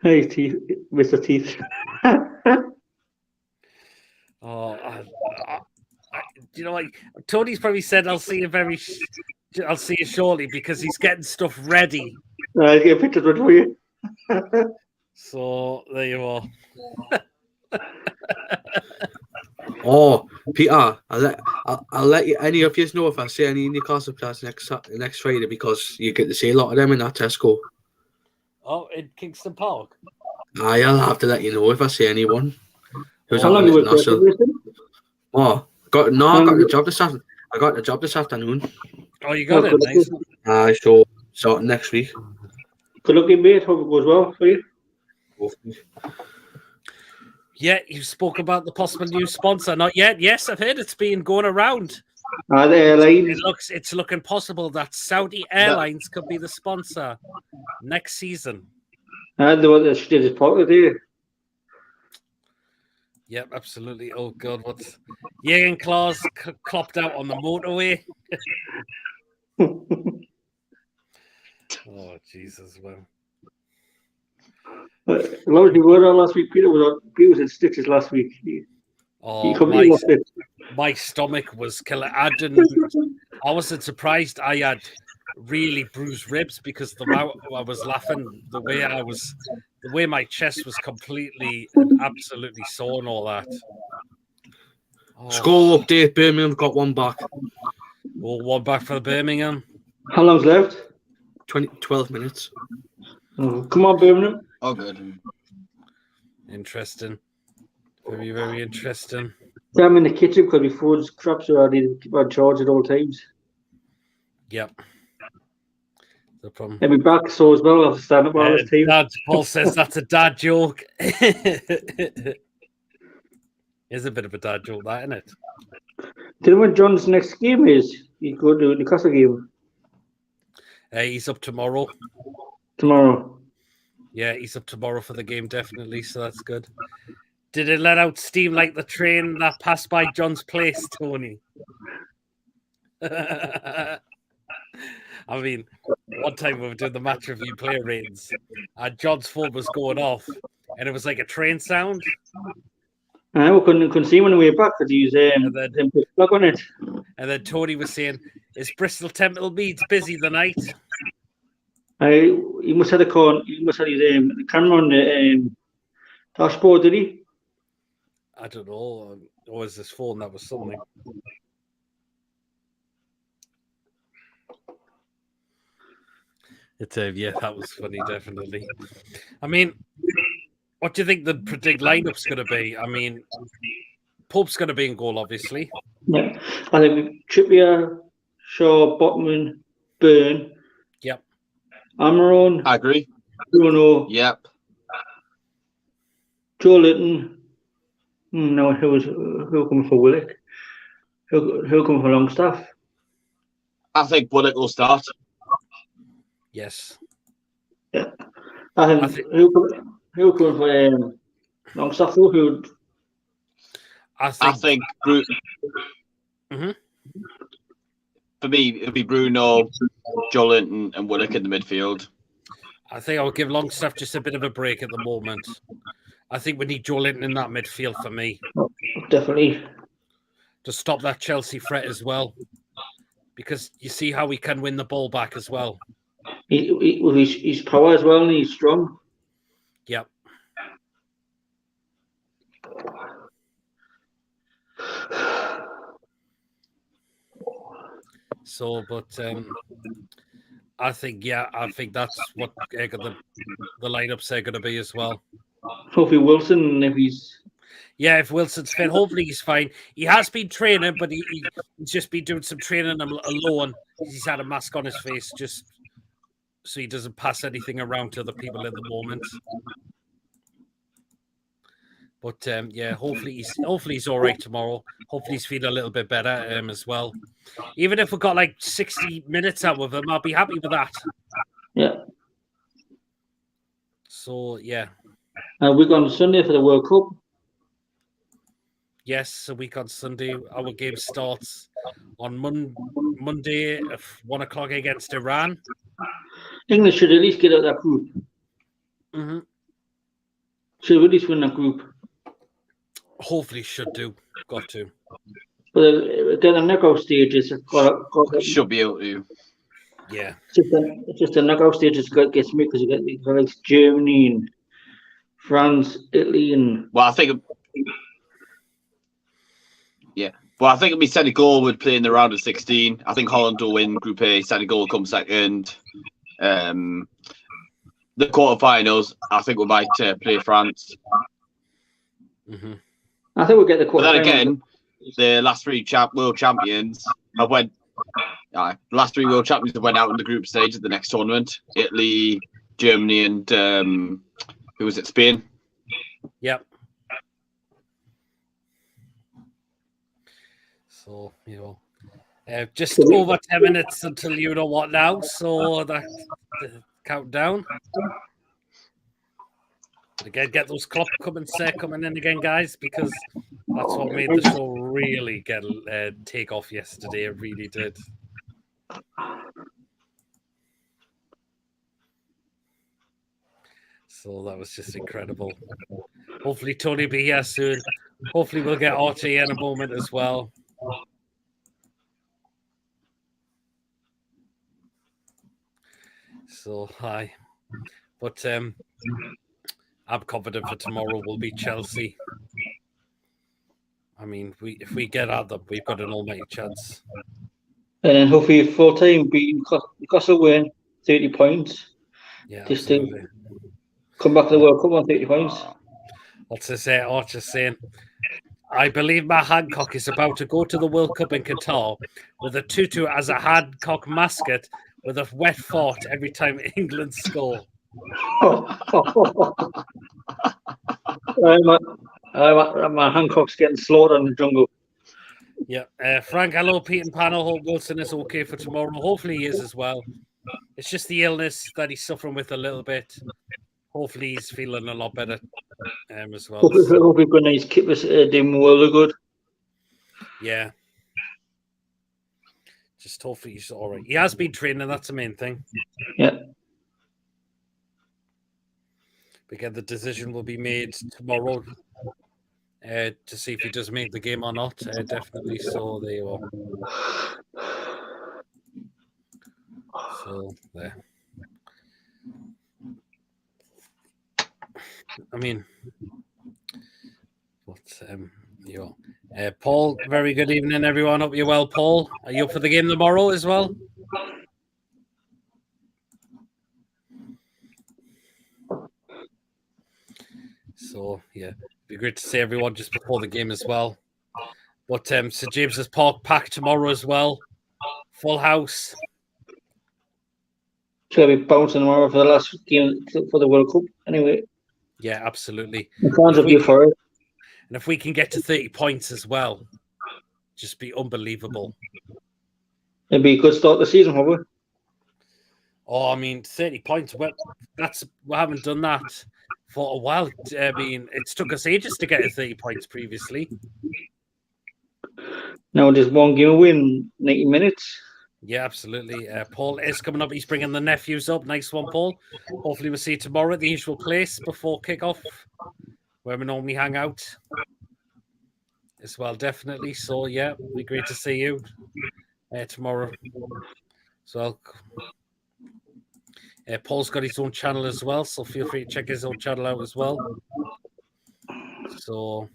Hey, Teeth, Mr. Teeth. Oh, you know what? Tony's probably said, "I'll see you shortly," because he's getting stuff ready. I'll get a picture of it for you. So there you are. Oh, Peter, I'll let you, any of you know if I see any Newcastle players next Friday, because you get to see a lot of them in that Tesco. Oh, in Kingston Park. I'll have to let you know if I see anyone. Who's How long you work there? Oh, I got the job this afternoon. I got the job this afternoon. Oh, you got it, nice. So starting next week. Good luck, mate. Hope it goes well for you. Yeah, you spoke about the possible new sponsor. Not yet. Yes, I've heard it's been going around. The airlines. It's looking possible that Saudi Airlines could be the sponsor next season. The one that did his pocket there. Yep, absolutely. Oh God, what's Jürgen Klaus clopped out on the motorway? Oh Jesus, well. As long as you were on last week, Peter was in stitches last week. My stomach was killing. I wasn't surprised I had really bruised ribs because the amount I was laughing, the way my chest was completely and absolutely sore and all that. Oh. Score update: Birmingham got one back. Oh, one back for Birmingham. How long's left? 12 minutes. Oh, come on, Birmingham. Oh, good. Very, very interesting. I'm in the kitchen because my phone's crap, so I need to keep on charge at all times. Yep. No problem. And my back sore as well. I have to stand up all this time. Dad, Paul says that's a dad joke. It's a bit of a dad joke, that, isn't it? Do you know when John's next game is? He's going to the Newcastle game. He's up tomorrow. Tomorrow. Yeah, he's up tomorrow for the game, definitely, so that's good. Did it let out steam like the train that passed by John's place, Tony? I mean, one time we were doing the match review player ratings, and John's phone was going off, and it was like a train sound. I couldn't see him on the way back because he was plug on it. And then Tony was saying, "Is Bristol Temple Meads busy the night?" He must have his camera on the dashboard, did he? I don't know. Or was his phone? That was something. Yeah, that was funny, definitely. I mean, what do you think the predict lineup's going to be? I mean, Pope's going to be in goal, obviously. Yeah, I think Trippier, Shaw, Botman, Byrne. Yep. Amaron. I agree. Bruno. Yep. Joe Linton. No, who'll come for Willock? Who'll come for Longstaff? I think Willock will start. Yes. Yeah. I think who'll come for Longstaff? I think Mm-hmm. For me, it'll be Bruno, Joe Linton, and Willock in the midfield. I think I'll give Longstaff just a bit of a break at the moment. I think we need Joe Linton in that midfield for me. Definitely. To stop that Chelsea threat as well. Because you see how we can win the ball back as well. With his power as well, and he's strong. Yep. So, but I think that's what the lineups are going to be as well. Hopefully Wilson, if he's... Yeah, if Wilson's fit, hopefully he's fine. He has been training, but he's just been doing some training alone. He's had a mask on his face just so he doesn't pass anything around to other people at the moment. But hopefully he's all right tomorrow. Hopefully he's feeling a little bit better as well. Even if we got like 60 minutes out of him, I'll be happy with that. Yeah. So yeah. We're going Sunday for the World Cup. Yes, a week on Sunday. Our game starts on Monday at 1 o'clock against Iran. England should at least get out of that group. Mm-hmm. Should at least win that group. Hopefully should do. Got to. But then the knockout stages should be able to. Yeah. It's just the knockout stages gets me because you got like Germany and France, Italy, and... Well, I think... Yeah. Well, I think it'll be Senegal would play in the round of 16. I think Holland will win Group A. Senegal will come second. The quarterfinals, I think we might play France. Mm-hmm. I think we'll get the quarterfinals. But then again, the last three world champions have went. The last three world champions have went out in the group stage of the next tournament. Italy, Germany, and who was it? Spain. Yep. So, just over 10 minutes until you know what now. So that's the countdown. Again, get those Klopp coming in again, guys, because that's what made the show really take off yesterday. It really did. So that was just incredible. Hopefully Tony will be here soon. Hopefully we'll get Archie in a moment as well. So hi. But I'm confident for tomorrow we'll beat Chelsea. I mean, if we get at them, we've got an almighty chance. And then hopefully full time beating Newcastle win 30 points. Yeah, just absolutely. to come back to the World Cup on 30 points. What's to say? Archer's saying, I believe Matt Hancock is about to go to the World Cup in Qatar with a tutu as a Hancock mascot with a wet fart every time England score. My Hancock's getting slaughtered in the jungle. Yeah. Frank, hello, Pete and Panel. Hope Wilson is okay for tomorrow. Hopefully he is as well. It's just the illness that he's suffering with a little bit. Hopefully he's feeling a lot better as well. Hope we've got a nice kippers doing well good. Yeah. Just hopefully he's all right. He has been training, that's the main thing. Yeah. Again, the decision will be made tomorrow to see if he does make the game or not. Definitely. So there you are. So there. I mean, Paul, very good evening, everyone. Hope you're well, Paul. Are you up for the game tomorrow as well? So, yeah, it'd be great to see everyone just before the game as well. But St. James's Park packed tomorrow as well. Full house. It's going to be bouncing tomorrow for the last game for the World Cup. Anyway. Yeah, absolutely. The fans will be for it. And if we can get to 30 points as well, just be unbelievable. It'd be a good start to the season, probably. Oh, I mean, 30 points. Well, we haven't done that for a while. I mean, it's took us ages to get to 30 points previously. Now just one game win, 90 minutes. Yeah, absolutely. Paul is coming up. He's bringing the nephews up. Nice one, Paul. Hopefully we'll see you tomorrow at the usual place before kickoff, where we normally hang out as well, definitely. So, yeah, it'll be great to see you tomorrow. So, Paul's got his own channel as well, so feel free to check his own channel out as well. So,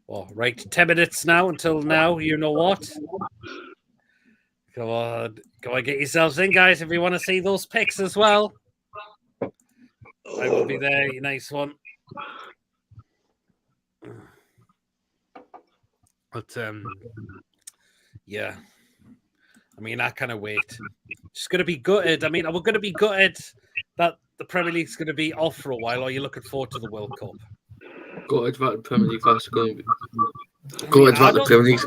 well, right, 10 minutes now until now, you know what? Go on, get yourselves in, guys, if you want to see those pics as well. I will be there. Nice one. But yeah. I mean, I kind of wait. It's going to be gutted. I mean, we're going to be gutted that the Premier League's going to be off for a while, or are you looking forward to the World Cup? Gutted that the Premier League fans are going to be. Gutted that the Premier League.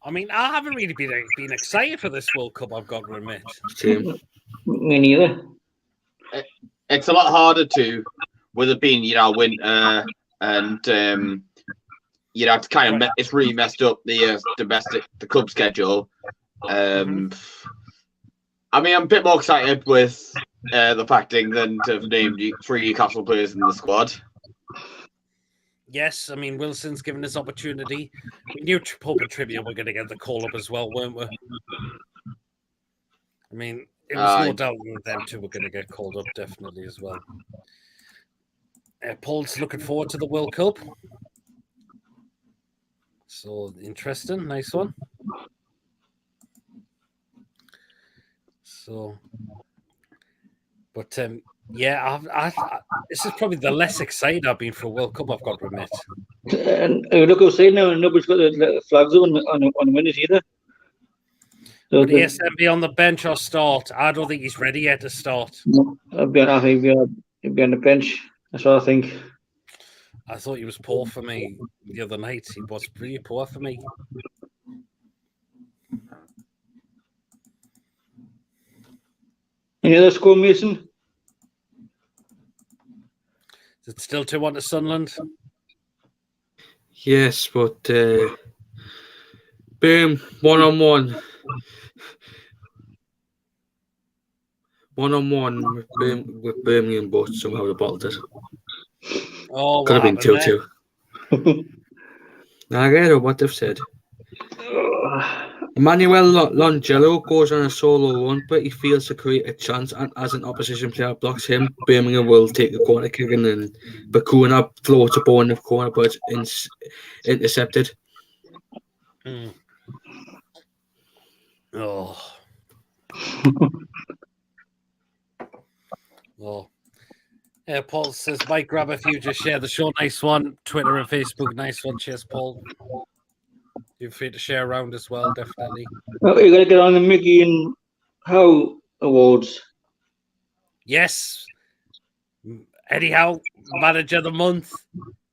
I mean, I haven't really been excited for this World Cup, I've got to admit. Same. Me neither. It's a lot harder to, with it being, winter and, it's kind of, it's really messed up the club schedule. I mean, I'm a bit more excited with the fact than to have named 3 Newcastle players in the squad. Yes, I mean, Wilson's given us opportunity. We knew Pope and Tribute were going to get the call-up as well, weren't we? I mean, it was no doubt that them two were going to get called up, definitely, as well. Paul's looking forward to the World Cup. So, interesting. Nice one. So, but yeah, this is probably the less excited I've been for a World Cup, I've got to admit. And look outside now, and nobody's got the flags on the minute either. So would ESM be on the bench or start? I don't think he's ready yet to start. I'd be on the bench. That's what I think. I thought he was poor for me the other night. He was pretty poor for me. Any other score, Mason? Is it still 2-1 to Sunderland? Yes, but boom, 1-on-1. 1-on-1 with Birmingham, but somehow they bottled it. Oh, could have been 2-2. I get what they've said. Emmanuel Longello goes on a solo run, but he fails to create a chance, and as an opposition player blocks him, Birmingham will take a corner kick, and then Bakuna floats a ball in the corner, but it's intercepted. Oh. Oh. Yeah, Paul says, Mike, grab a few, just share the show. Nice one. Twitter and Facebook, nice one. Cheers, Paul. You're free to share around as well, definitely. Well, you're going to get on the Mickey and Howe Awards. Yes. Eddie Howe, Manager of the Month.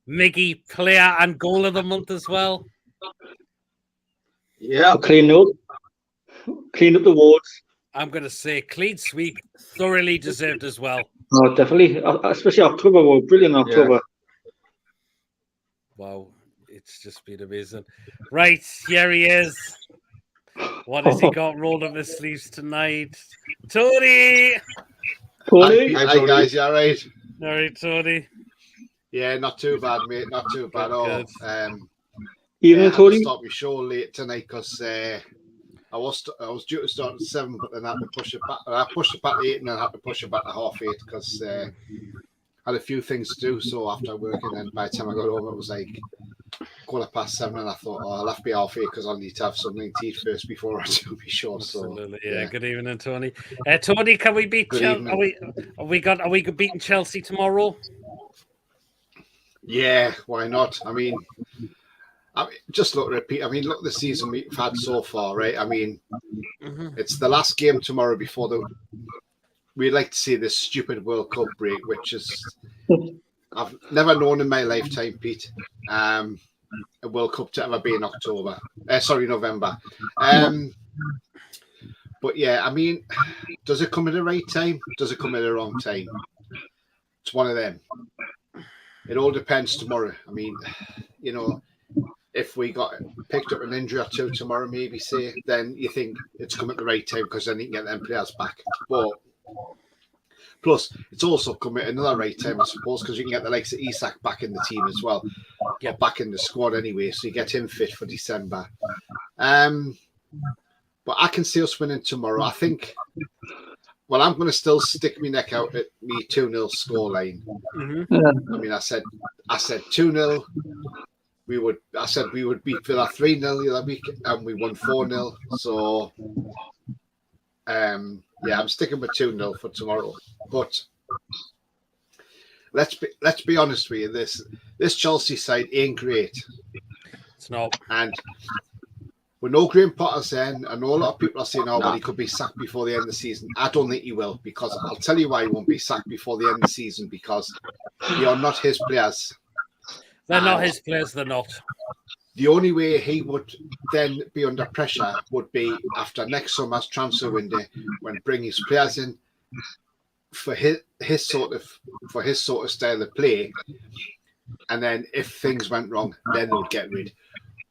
Mickey, Player and Goal of the Month as well. Yeah. Clean up the awards. I'm going to say clean sweep, thoroughly deserved as well. Oh, definitely. Especially October. Well, brilliant October. Yeah. Wow. It's just been amazing. Right, here he is. What has he got rolled up his sleeves tonight? Tony! Tony? Hi guys, you all right? All right, Tony. Yeah, not too bad, mate. Not too bad at all. Even Tony? Tony? I start my show late tonight because I was due to start at 7, but then I had to push it back. I pushed it back to 8 and then I had to push it back to 8:30 because I had a few things to do. So after work, and then by the time I got home, it was like 7:15, and I thought, I'll have to be 8:30 because I'll need to have something to eat first before I do my show. Absolutely, so, yeah. Good evening, Tony. Tony, can we beat Chelsea? Are we beating Chelsea tomorrow? Yeah, why not? I mean, just look at the season we've had so far, right? I mean, It's the last game tomorrow before we'd like to see this stupid World Cup break, which is I've never known in my lifetime, Pete, a World Cup to ever be in November. But yeah, I mean, does it come at the right time? Does it come at the wrong time? It's one of them. It all depends tomorrow. I mean, if we got picked up an injury or two tomorrow, maybe then you think it's come at the right time because then you can get them players back. But plus, it's also come at another right time, I suppose, because you can get the likes of Isak back in the team as well, or back in the squad anyway, so you get him fit for December. But I can see us winning tomorrow. I think. Well, I'm going to still stick my neck out at me 2-0 scoreline. I mean, I said 2-0. I said we would beat Villa 3-0 the other week, and we won 4-0. So, I'm sticking with 2-0 for tomorrow. But let's be honest with you. This Chelsea side ain't great. It's not. And with no Graham Potter's in, I know a lot of people are saying, well, he could be sacked before the end of the season. I don't think he will, because I'll tell you why he won't be sacked before the end of the season, because they are not his players. They're not his players, they're not. The only way he would then be under pressure would be after next summer's transfer window, when bring his players in for his sort of style of play, and then if things went wrong, then they would get rid.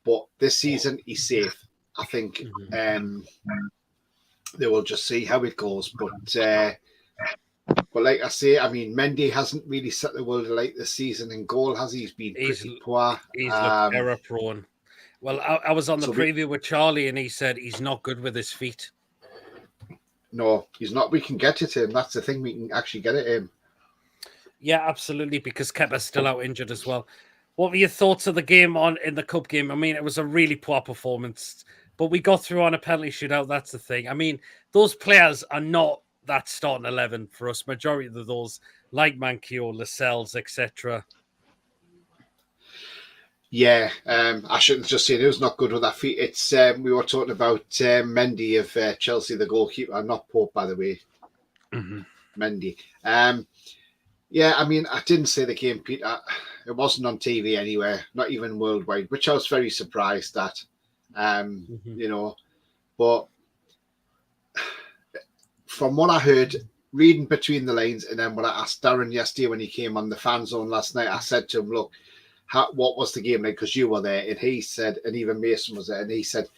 But this season he's safe. I think they will just see how it goes. But like I say, I mean, Mendy hasn't really set the world alight this season in goal, has he? He's been pretty poor. He's looked error prone. Well, I was on the preview with Charlie, and he said he's not good with his feet. No, he's not. We can get it to him. That's the thing. We can actually get it to him. Yeah, absolutely, because Kepa's still out injured as well. What were your thoughts of the game in the cup game? I mean, it was a really poor performance, but we got through on a penalty shootout. That's the thing. I mean, those players are not that starting 11 for us. Majority of those, like Manquillo, Lascelles, etc. Yeah, I shouldn't just say it was not good with that feet. It's we were talking about Mendy of Chelsea, the goalkeeper, not Pope, by the way. Mm-hmm. Mendy. Yeah, I mean, I didn't say the game, Peter. It wasn't on TV anywhere, not even worldwide, which I was very surprised at. You know, but from what I heard, reading between the lines, and then what I asked Darren yesterday when he came on the fan zone last night, I said to him, look, what was the game like? Because you were there, and he said, and even Mason was there, and he said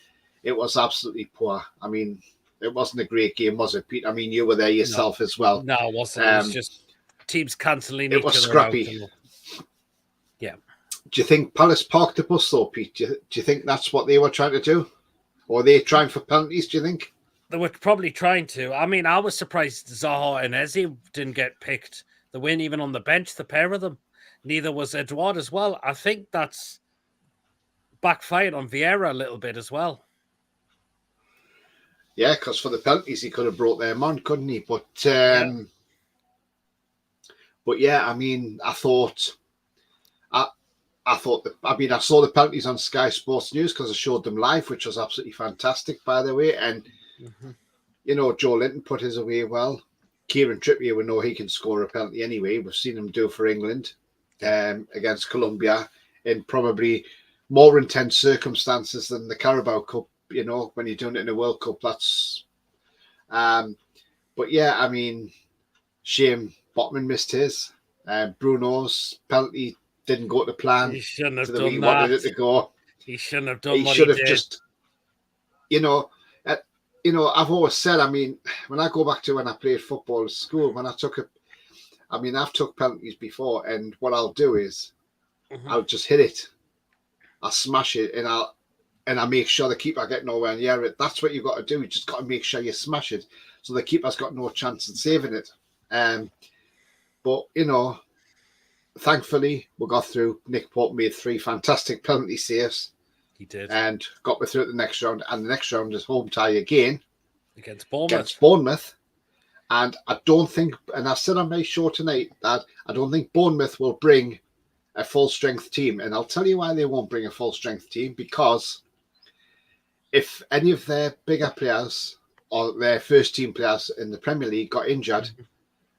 it was absolutely poor. I mean, it wasn't a great game, was it, Pete? I mean, you were there yourself as well. No, it wasn't. It was just teams cancelling each other. It was scrappy. Yeah. Do you think Palace parked the bus though, Pete? Do you think that's what they were trying to do? Or are they trying for penalties, do you think? They were probably trying to. I mean, I was surprised Zaha and Eze didn't get picked. They weren't even on the bench, the pair of them. Neither was Edouard as well. I think that's backfired on Vieira a little bit as well. Yeah, because for the penalties, he could have brought them on, couldn't he? But yeah, I mean, I saw the penalties on Sky Sports News because I showed them live, which was absolutely fantastic, by the way. And, you know, Joe Linton put his away well. Kieran Trippier, we know he can score a penalty anyway. We've seen him do for England against Colombia in probably more intense circumstances than the Carabao Cup, you know, when you're doing it in a World Cup. That's... but, yeah, I mean, shame Botman missed his. Bruno's penalty didn't go to plan. He shouldn't have to the done way he that. wanted it to go. He shouldn't have done He what should he have did. just, you know, I've always said, I mean, when I go back to when I played football at school, when I took I've took penalties before, and what I'll do is I'll just hit it. I'll smash it, and I make sure the keeper get nowhere near it. That's what you've got to do. You just got to make sure you smash it, so the keeper's got no chance of saving it. But, you know, thankfully, we got through. Nick Pope made 3 fantastic penalty saves. He did. And got me through the next round. And the next round is home tie again. Against Bournemouth. And I don't think, and I said on my show tonight, that I don't think Bournemouth will bring a full-strength team. And I'll tell you why they won't bring a full-strength team. Because if any of their bigger players or their first-team players in the Premier League got injured,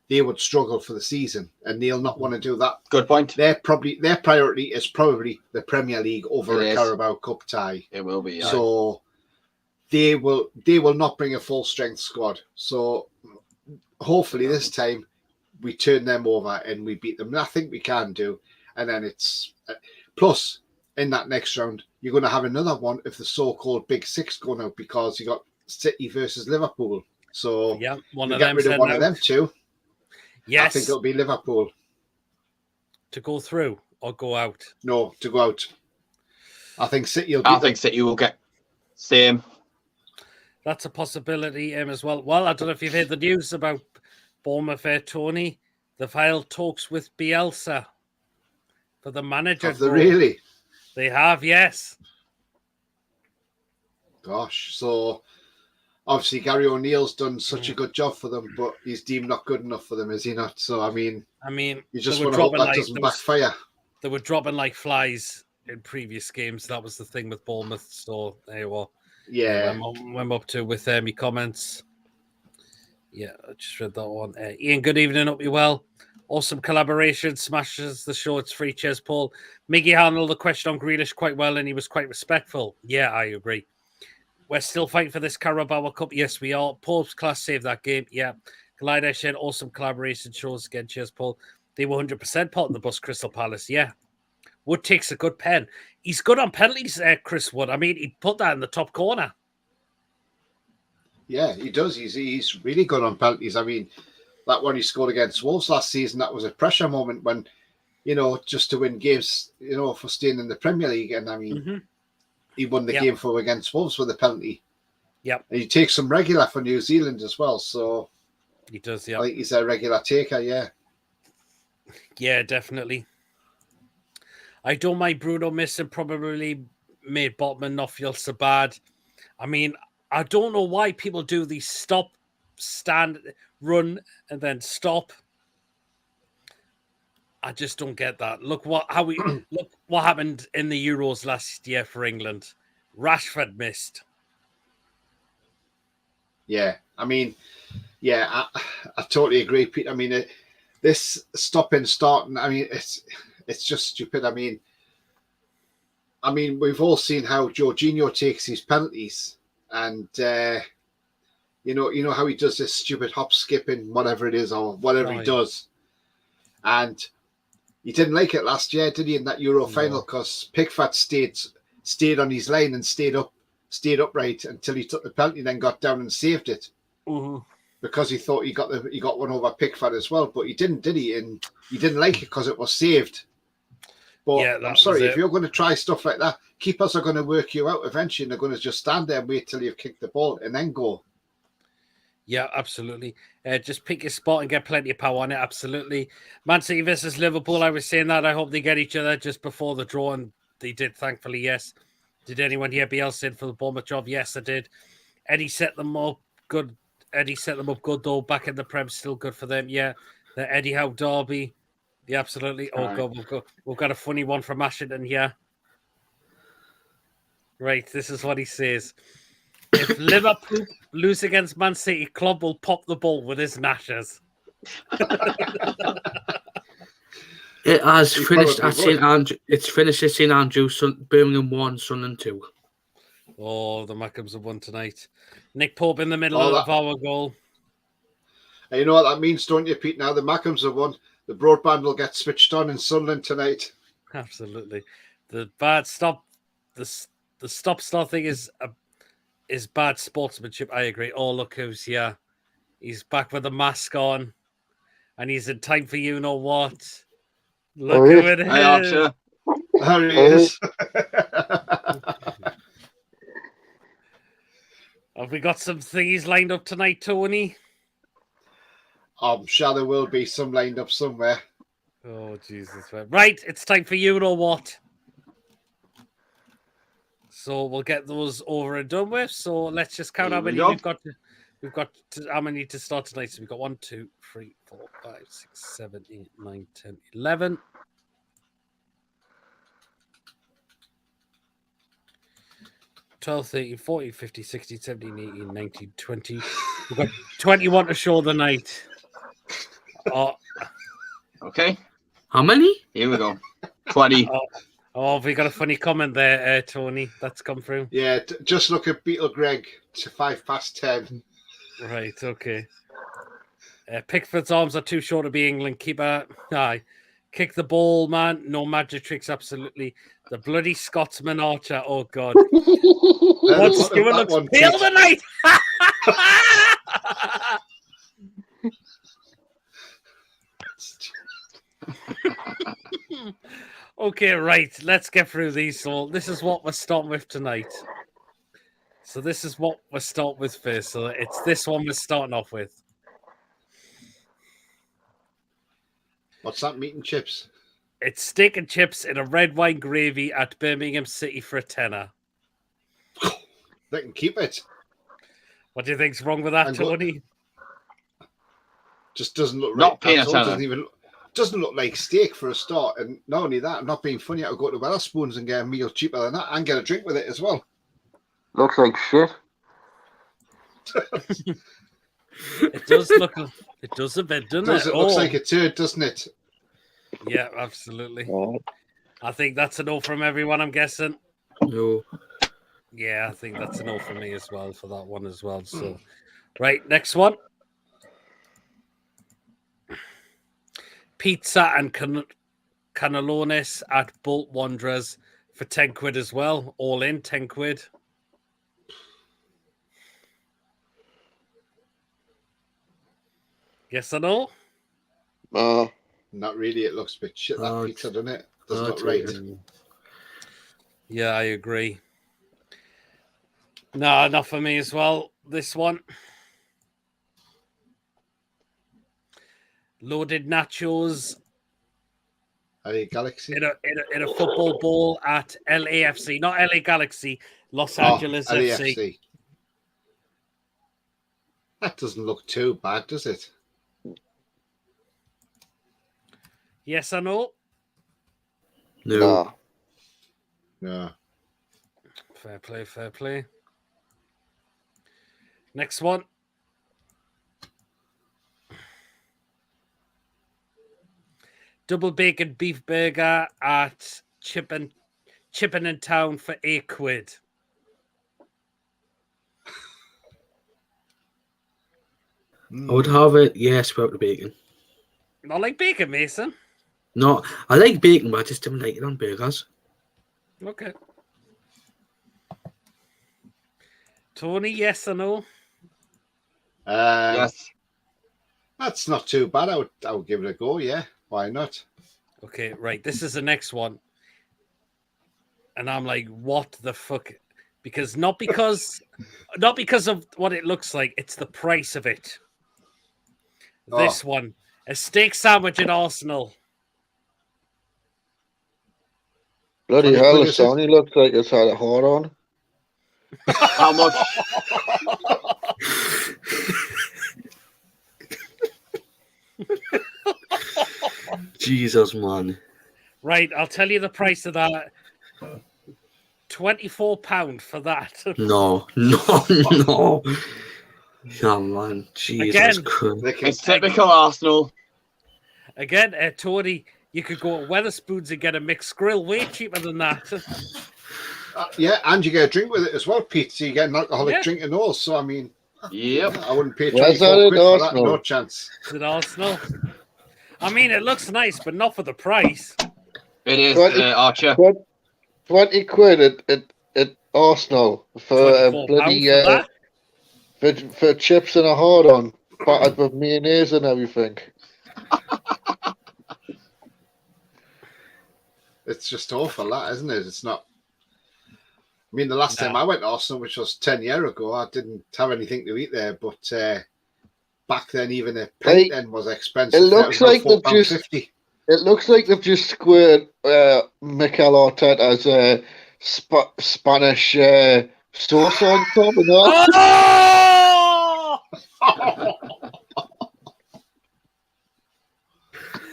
they would struggle for the season, and they'll not want to do that. Good point. Their priority is probably the Premier League over a Carabao Cup tie. It will be. Yeah. So they will not bring a full strength squad. So hopefully this time we turn them over and we beat them. And I think we can do. And then it's plus in that next round you're going to have another one of the so-called Big Six going out, because you got City versus Liverpool. So yeah, one of them two. Yes. I think it'll be Liverpool. To go through or go out? No, to go out. I think City will get same. That's a possibility as well. Well, I don't know if you've heard the news about Bournemouth, Tony. They've held talks with Bielsa for the manager. Really? They have, yes. Gosh, so obviously Gary O'Neill's done such a good job for them, but he's deemed not good enough for them, is he not? So I mean, you just want to hope that doesn't backfire. They were dropping like flies in previous games. That was the thing with Bournemouth. So there you are. Yeah. I'm up to with me comments. Yeah, I just read that one. Ian, good evening. Hope you well. Awesome collaboration. Smashes the show. It's free. Cheers, Paul. Miggy handled the question on Grealish quite well, and he was quite respectful. Yeah, I agree. We're still fighting for this Carabao Cup. Yes, we are. Paul's class saved that game. Yeah. Glider shared awesome collaboration shows again. Cheers, Paul. They were 100% part of the bus, Crystal Palace. Yeah. Wood takes a good pen. He's good on penalties, Chris Wood. I mean, he put that in the top corner. Yeah, he does. He's really good on penalties. I mean, that one he scored against Wolves last season, that was a pressure moment when, just to win games, for staying in the Premier League. And I mean, he won the game for against Wolves with a penalty. Yep. And he takes some regular for New Zealand as well. So he does, yeah. I think he's a regular taker, yeah. Yeah, definitely. I don't mind Bruno missing, probably made Botman not feel so bad. I mean, I don't know why people do these stop, stand, run, and then stop. I just don't get that. Look what happened in the Euros last year for England. Rashford missed. Yeah, I mean, I totally agree, Pete. I mean, this stopping, starting. I mean, it's just stupid. I mean, we've all seen how Jorginho takes his penalties, and you know how he does this stupid hop skipping, whatever it is, or whatever he does, and he didn't like it last year, did he? In that Euro final, because Pickford stayed on his line and stayed upright until he took the penalty, then got down and saved it. Because he thought he got one over Pickford as well, but he didn't, did he? And he didn't like it because it was saved. But yeah, I'm sorry, if you're going to try stuff like that, keepers are going to work you out eventually, and they're going to just stand there and wait till you've kicked the ball and then go. Yeah, absolutely. Just pick your spot and get plenty of power on it. Absolutely. Man City versus Liverpool. I was saying that. I hope they get each other just before the draw, and they did, thankfully, yes. Did anyone hear Bielsa in for the Bournemouth job? Yes, I did. Eddie set them up good. Eddie set them up good, though. Back in the Prem, still good for them. Yeah. The Eddie Howe derby. Yeah, absolutely. Oh, God, we've got a funny one from Ashington here. Right, this is what he says. If Liverpool lose against Man City, Klopp will pop the ball with his gnashers. It has finished at St Andrew. It's finished at St Andrews, Birmingham 1, Sunderland 2. Oh, the Mackhams have won tonight. Nick Pope in the middle of our goal. And you know what that means, don't you, Pete? Now the Mackhams have won. The broadband will get switched on in Sunderland tonight. Absolutely. The bad stop, the stop-start thing is bad sportsmanship. I agree. Oh, look who's here. He's back with the mask on, and he's in time for you know what. Look who it is. Hey, Archer. There he is. Have we got some thingies lined up tonight, Tony? I'm sure there will be some lined up somewhere. Oh, Jesus. Right, it's time for you know what. So we'll get those over and done with. So let's just count how many we've got. We've got how many to start tonight. So we've got 1, 2, 3, 4, 5, 6, 7, 8, 9, 10, 11. 12, 13, 14, 15, 16, 17, 18, 19, 20. We've got 21 to show the night. Okay. How many? Here we go. 20. Have we got a funny comment there, Tony? That's come through. Yeah, just look at Beetle Greg to 10:05. Right, okay. Pickford's arms are too short to be England keeper. Aye. Kick the ball, man. No magic tricks, absolutely. The bloody Scotsman Archer. Oh, God. Rod Stewart looks pale tonight. Okay, right. Let's get through these. So this is what we're starting with tonight. So this is what we're starting with first. So it's this one we're starting off with. What's that, meat and chips? It's steak and chips in a red wine gravy at Birmingham City for a tenner. They can keep it. What do you think's wrong with that, And go- Tony? Just doesn't look Not right. paying That's all. attention. Doesn't look like steak for a start. And not only that, I'm not being funny. I'll go to Wetherspoons and get a meal cheaper than that and get a drink with it as well. Looks like shit. It does look. It does a bit, doesn't Does it? it looks like a turd, doesn't it? Yeah, absolutely. Right. I think that's a no from everyone, I'm guessing. No. Yeah, I think that's a no for me as well for that one as well. So, right, next one. Pizza and cannellones at Bolt Wanderers for 10 quid as well. All in, 10 quid. Yes or no? Not really. It looks a bit shit, that Oh, pizza, doesn't it? Doesn't oh, look right. Yeah, I agree. No, not for me as well. This one. Loaded nachos Are they Galaxy? in a football ball at LAFC, not LA Galaxy, Los Oh, Angeles FC. LAFC. That doesn't look too bad, does it? Yes or no? No. Nah. No. Fair play, fair play. Next one. Double bacon beef burger at Chippen in Town for 8 quid. I would have it, yes, without the bacon. Not like bacon, Mason. No, I like bacon, but I just don't like it on burgers. Okay. Tony, yes or no? Yes. That's not too bad. I would give it a go. Yeah, why not? Okay, right. This is the next one. And I'm like, what the fuck? Because not because of what it looks like, it's the price of it. This one. A steak sandwich at Arsenal. Bloody 20 hell, quid, the is it? Sony looks like it's had a hard on. How much? Jesus, man. Right, I'll tell you the price of that. £24 for that. No, no, no. Yeah, man. Jesus Again. Christ. They can, It's typical Arsenal. Again, Tony, you could go at Wetherspoons and get a mixed grill way cheaper than that. yeah, and you get a drink with it as well, Pete. So you get an alcoholic Yeah. drink and all. So I mean, Yep. I wouldn't pay Where's 24 that at quid for that. Arsenal? No chance. At Arsenal. I mean, it looks nice, but not for the price. It is, Archer. 20 quid at Arsenal for £24 bloody for that. for chips and a hard on, battered with mayonnaise and everything. It's just awful, that, isn't it? It's not. I mean, the last time I went to Arsenal, which was 10 years ago, I didn't have anything to eat there. But back then, even a pint then was expensive. It looks like they've just. £4.50. It looks like they've just squared Mikel Arteta's Spanish sauce on top of that.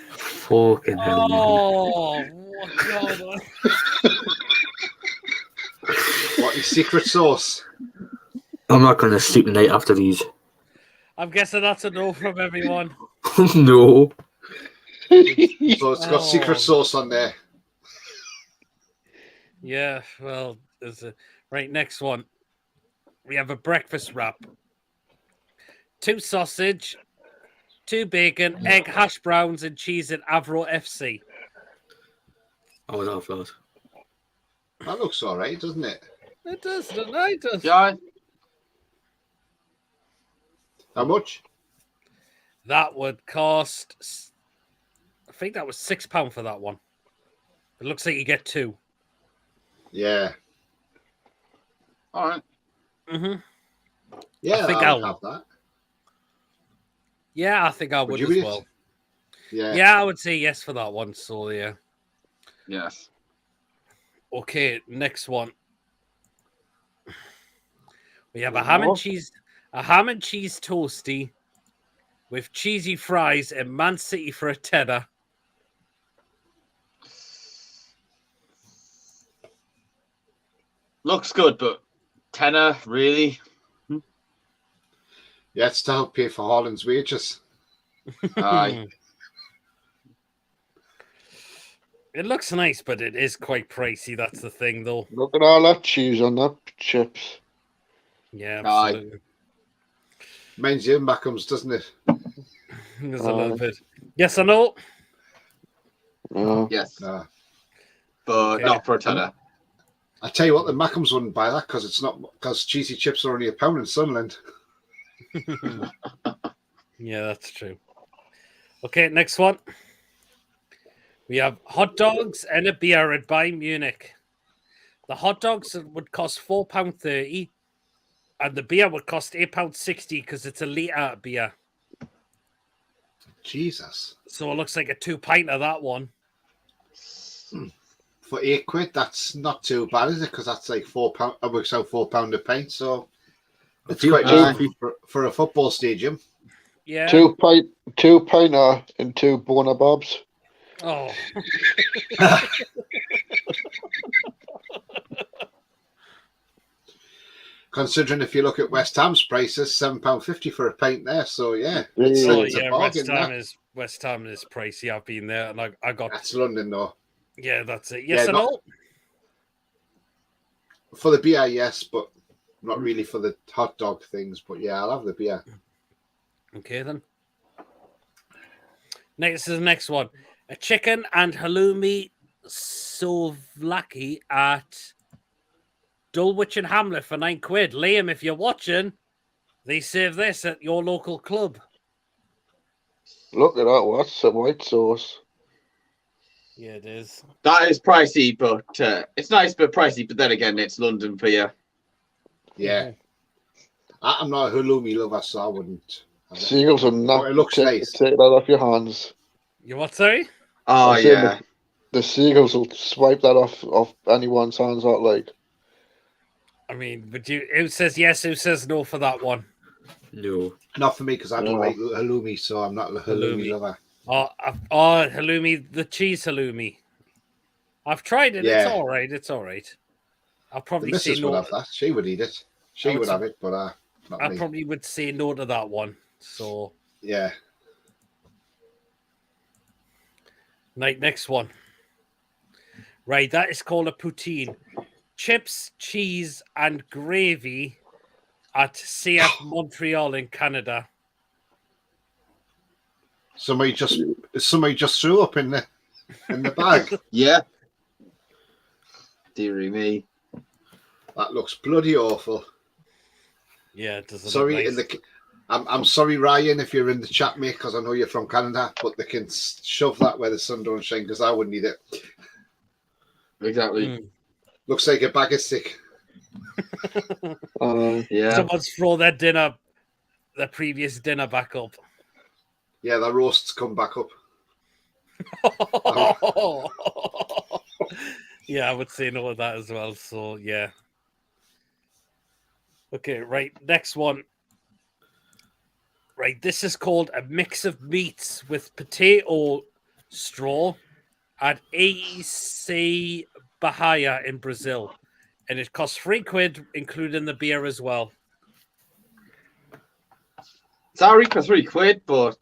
Fucking hell, man. Oh, what God. What is secret sauce? I'm not going to sleep tonight after these. I'm guessing that's a no from everyone. No. So it's got secret sauce on there. Yeah, well, there's a right next one. We have a breakfast wrap. 2 sausage, 2 bacon, egg, hash browns, and cheese at Avro FC. I would have that. That looks all right, doesn't it? It does, doesn't it? It does. Yeah. How much? That would cost, I think that was £6 for that one. It looks like you get 2. Yeah. All right. Mm-hmm. Yeah, I think I'll I'll- have that. Yeah, I think I would you as eat it? well. Yeah. Yeah, I would say yes for that one. So, yeah. Yes. Okay, next one. We have a ham and cheese toasty with cheesy fries in Man City for a tenner. Looks good, but tenner, really? Yeah, it's to help pay for Haaland's wages. Aye. It looks nice, but it is quite pricey. That's the thing, though. Look at all that cheese on that chips. Yeah, Aye. absolutely. Reminds you of Mackham's, doesn't it? There's a little bit. Yes or no? No. Yes. No. But Okay. not for a tenner. I tell you what, the Mackhams wouldn't buy that because cheesy chips are only £1 in Sunderland. Yeah, that's true. Okay, next one. We have hot dogs and a beer at Bayern Munich. The hot dogs would cost £4.30 and the beer would cost £8.60 because it's a litre beer. Jesus. So it looks like a 2-pinter, that one. For £8, that's not too bad, is it? Because that's like £4. It works out £4 a pint, so it's quite cheap for a football stadium. Yeah. 2-pinter and 2 Boner Bobs. Oh. Considering if you look at West Ham's prices, £7.50 for a pint there. So yeah, West bargain. Ham is pricey. I've been there, and I got. That's London, though. Yeah, that's it. Yes or no? For the beer, yes, but not really for the hot dog things. But yeah, I'll have the beer. Okay then. Next is the next one: a chicken and halloumi souvlaki at Dulwich and Hamlet for £9. Liam, if you're watching, they serve this at your local club. Look at that. What's the white sauce? Yeah, it is. That is pricey, but it's nice, but pricey. But then again, it's London for you. Yeah. I'm not a halloumi lover, so I wouldn't. Seagulls are not. It looks nice. Take that off your hands. You what, sorry? Oh, yeah. The seagulls will swipe that off anyone's hands out like. I mean, would you? Who says yes? Who says no for that one? No. Not for me, because I don't like halloumi, so I'm not a halloumi lover. Oh, halloumi, the cheese halloumi. I've tried it. Yeah. It's all right. It's all right. I'll probably The say missus no. would have that. She would eat it. She would have it, but not I me. probably would say no to that one. So, Yeah. next one. Right, that is called a poutine. Chips, cheese, and gravy at CF Montreal in Canada. Somebody just threw up in the bag. Yeah. Dearie me. That looks bloody awful. Yeah, it doesn't. Sorry, look nice. I'm sorry, Ryan, if you're in the chat, mate, because I know you're from Canada, but they can shove that where the sun don't shine, because I wouldn't eat it. Exactly. Looks like a bag of stick. Yeah. Someone's throw their previous dinner back up. Yeah, the roasts come back up. Yeah, I would say no to that as well. So, yeah. Okay, right. Next one. Right, this is called a mix of meats with potato straw at AC Bahia in Brazil. And it costs £3, including the beer as well. Sorry for £3, but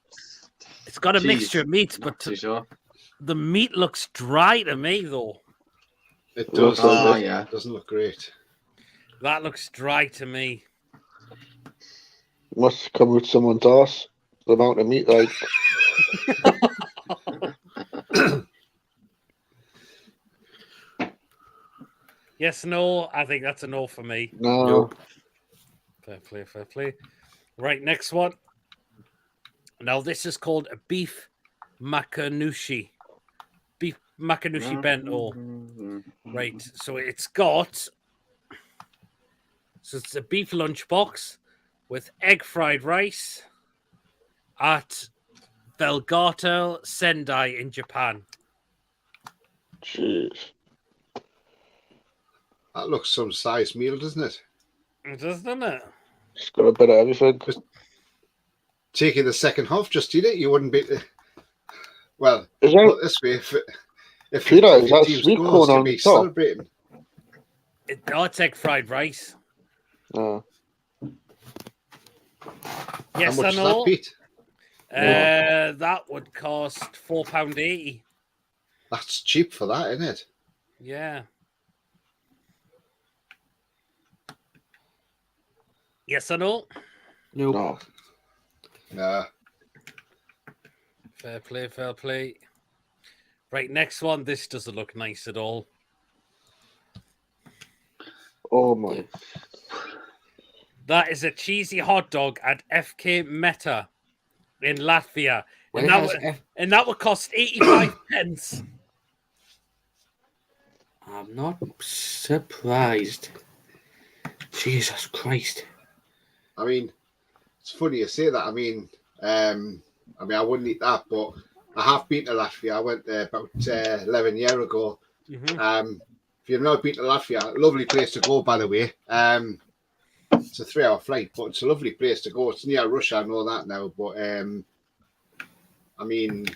it's got a mixture of meats, but the meat looks dry to me, though. It does. Oh, yeah. It doesn't look great. That looks dry to me. Must come with someone's ass. The amount of meat, like. Yes, no. I think that's a no for me. No. Fair play. Right, next one. Now, this is called a beef macanushi. Beef macanushi bento. Right, so it's a beef lunchbox with egg fried rice at Belgato Sendai in Japan. Jeez. That looks some size meal, doesn't it? It does, doesn't it? It's got a bit of everything. Taking the second half, just eat it. You wouldn't be. Well, Is put that it this way: if Peter, is your that team sweet scores, corn you'd on be the top? celebrating. It's like fried rice. No. Yes, How much I is that, know. Pete? That would cost £4.80. That's cheap for that, isn't it? Yeah. Yes, I know. Nope. No. Nah. Fair play, fair play. Right, next one. This doesn't look nice at all. Oh my. That is a cheesy hot dog at FK Meta in Latvia. Where And that would cost 85 pence. I'm not surprised. Jesus Christ. I mean, it's funny you say that. I mean, I wouldn't eat that, but I have been to Latvia. I went there about 11 years ago. Mm-hmm. If you've never been to Latvia, lovely place to go, by the way. It's a 3-hour flight, but it's a lovely place to go. It's near Russia, I know that now. But I mean,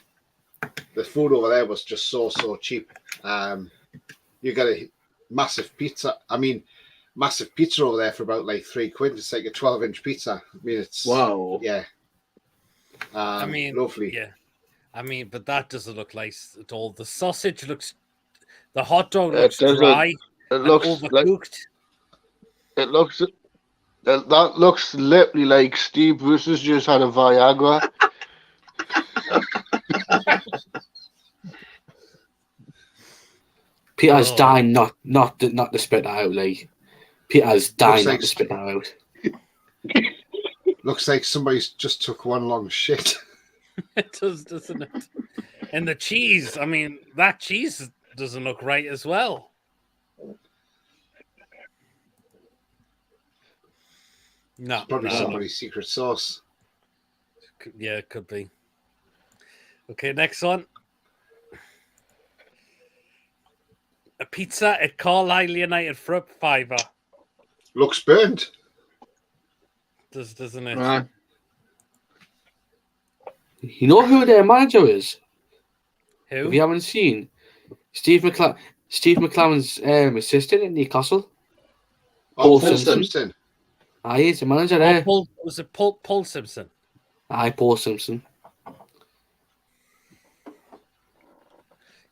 the food over there was just so cheap. You get a massive pizza. I mean, massive pizza over there for about like £3. It's like a 12-inch pizza. I mean, it's Wow. yeah. I mean, lovely. Yeah. I mean, but that doesn't look nice at all. The sausage looks, the hot dog looks dry. It and looks overcooked. That looks literally like Steve Bruce's just had a Viagra. Peter's dying not to spit that out, like. Peter's dying not to spit that out. Looks like somebody's just took one long shit. It does, doesn't it? And the cheese, I mean, that cheese doesn't look right as well. No, Probably no. somebody's secret sauce. Yeah, it could be. Okay, next one. A pizza at Carlisle United for a £5. Looks burnt. Doesn't it? Right. You know who their manager is? If Who? you haven't seen, Steve McClaren's assistant at Newcastle. Paul Paul Simpson. He's the manager there. Was it Paul Simpson? Paul Simpson.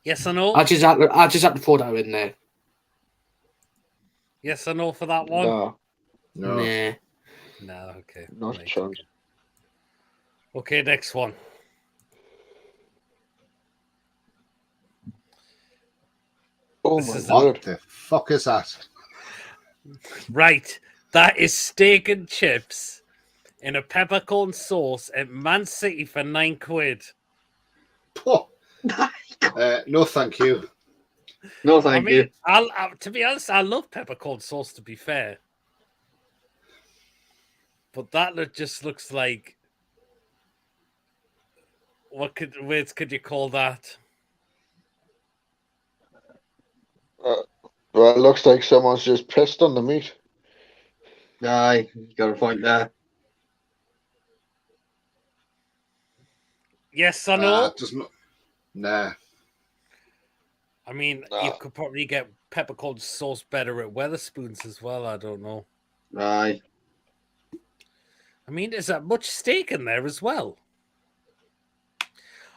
Yes or no? I just had to throw that in there. Yes or no for that one? No, No. Nah. No, okay. not a Right. chance. Okay, next one. Oh This my is god. What the fuck is that? Right. That is steak and chips in a peppercorn sauce at Man City for £9. Oh. No, thank you. No, thank you. To be honest, I love peppercorn sauce, to be fair. But that just looks like... What words could you call that? Well, it looks like someone's just pissed on the meat. Aye, you got a point there. Yes or no? Does not. Nah. I mean, you could probably get peppercorn sauce better at Weatherspoons as well. I don't know. Aye. I mean, is that much steak in there as well?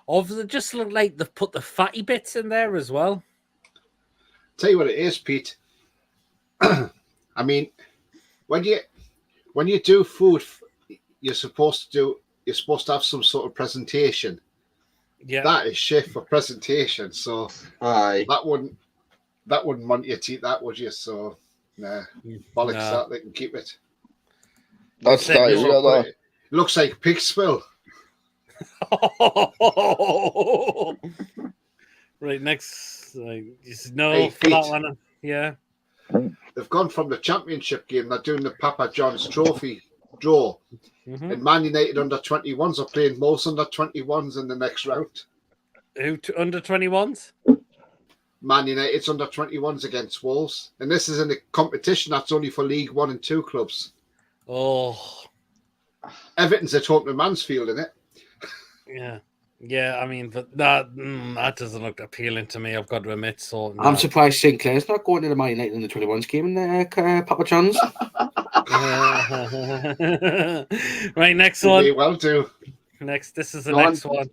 Or does it just look like they've put the fatty bits in there as well? Tell you what it is, Pete. I mean, when you do food, you're supposed to have some sort of presentation. Yeah. That is shit for presentation. So Aye. that wouldn't want you to eat that, would you? So nah, bollocks that. They can keep it. That's said diarrhea, no. though. It looks like pig spill. Right, next. No, Hey, for that Pete. one. Yeah. They've gone from the championship game. They're doing the Papa John's Trophy draw. Mm-hmm. And Man United under 21s are playing most under 21s in the next round. Who under 21s? Man United's under 21s against Wolves, and this is in a competition that's only for League 1 and 2 clubs. Oh, Everton's at home to Mansfield, isn't it? yeah. I mean, but that doesn't look appealing to me. I've got to admit. So I'm surprised Sinclair's not going to the Man United in the 21s game in Papa John's. Right, next one. May well do. Next, this is the next one.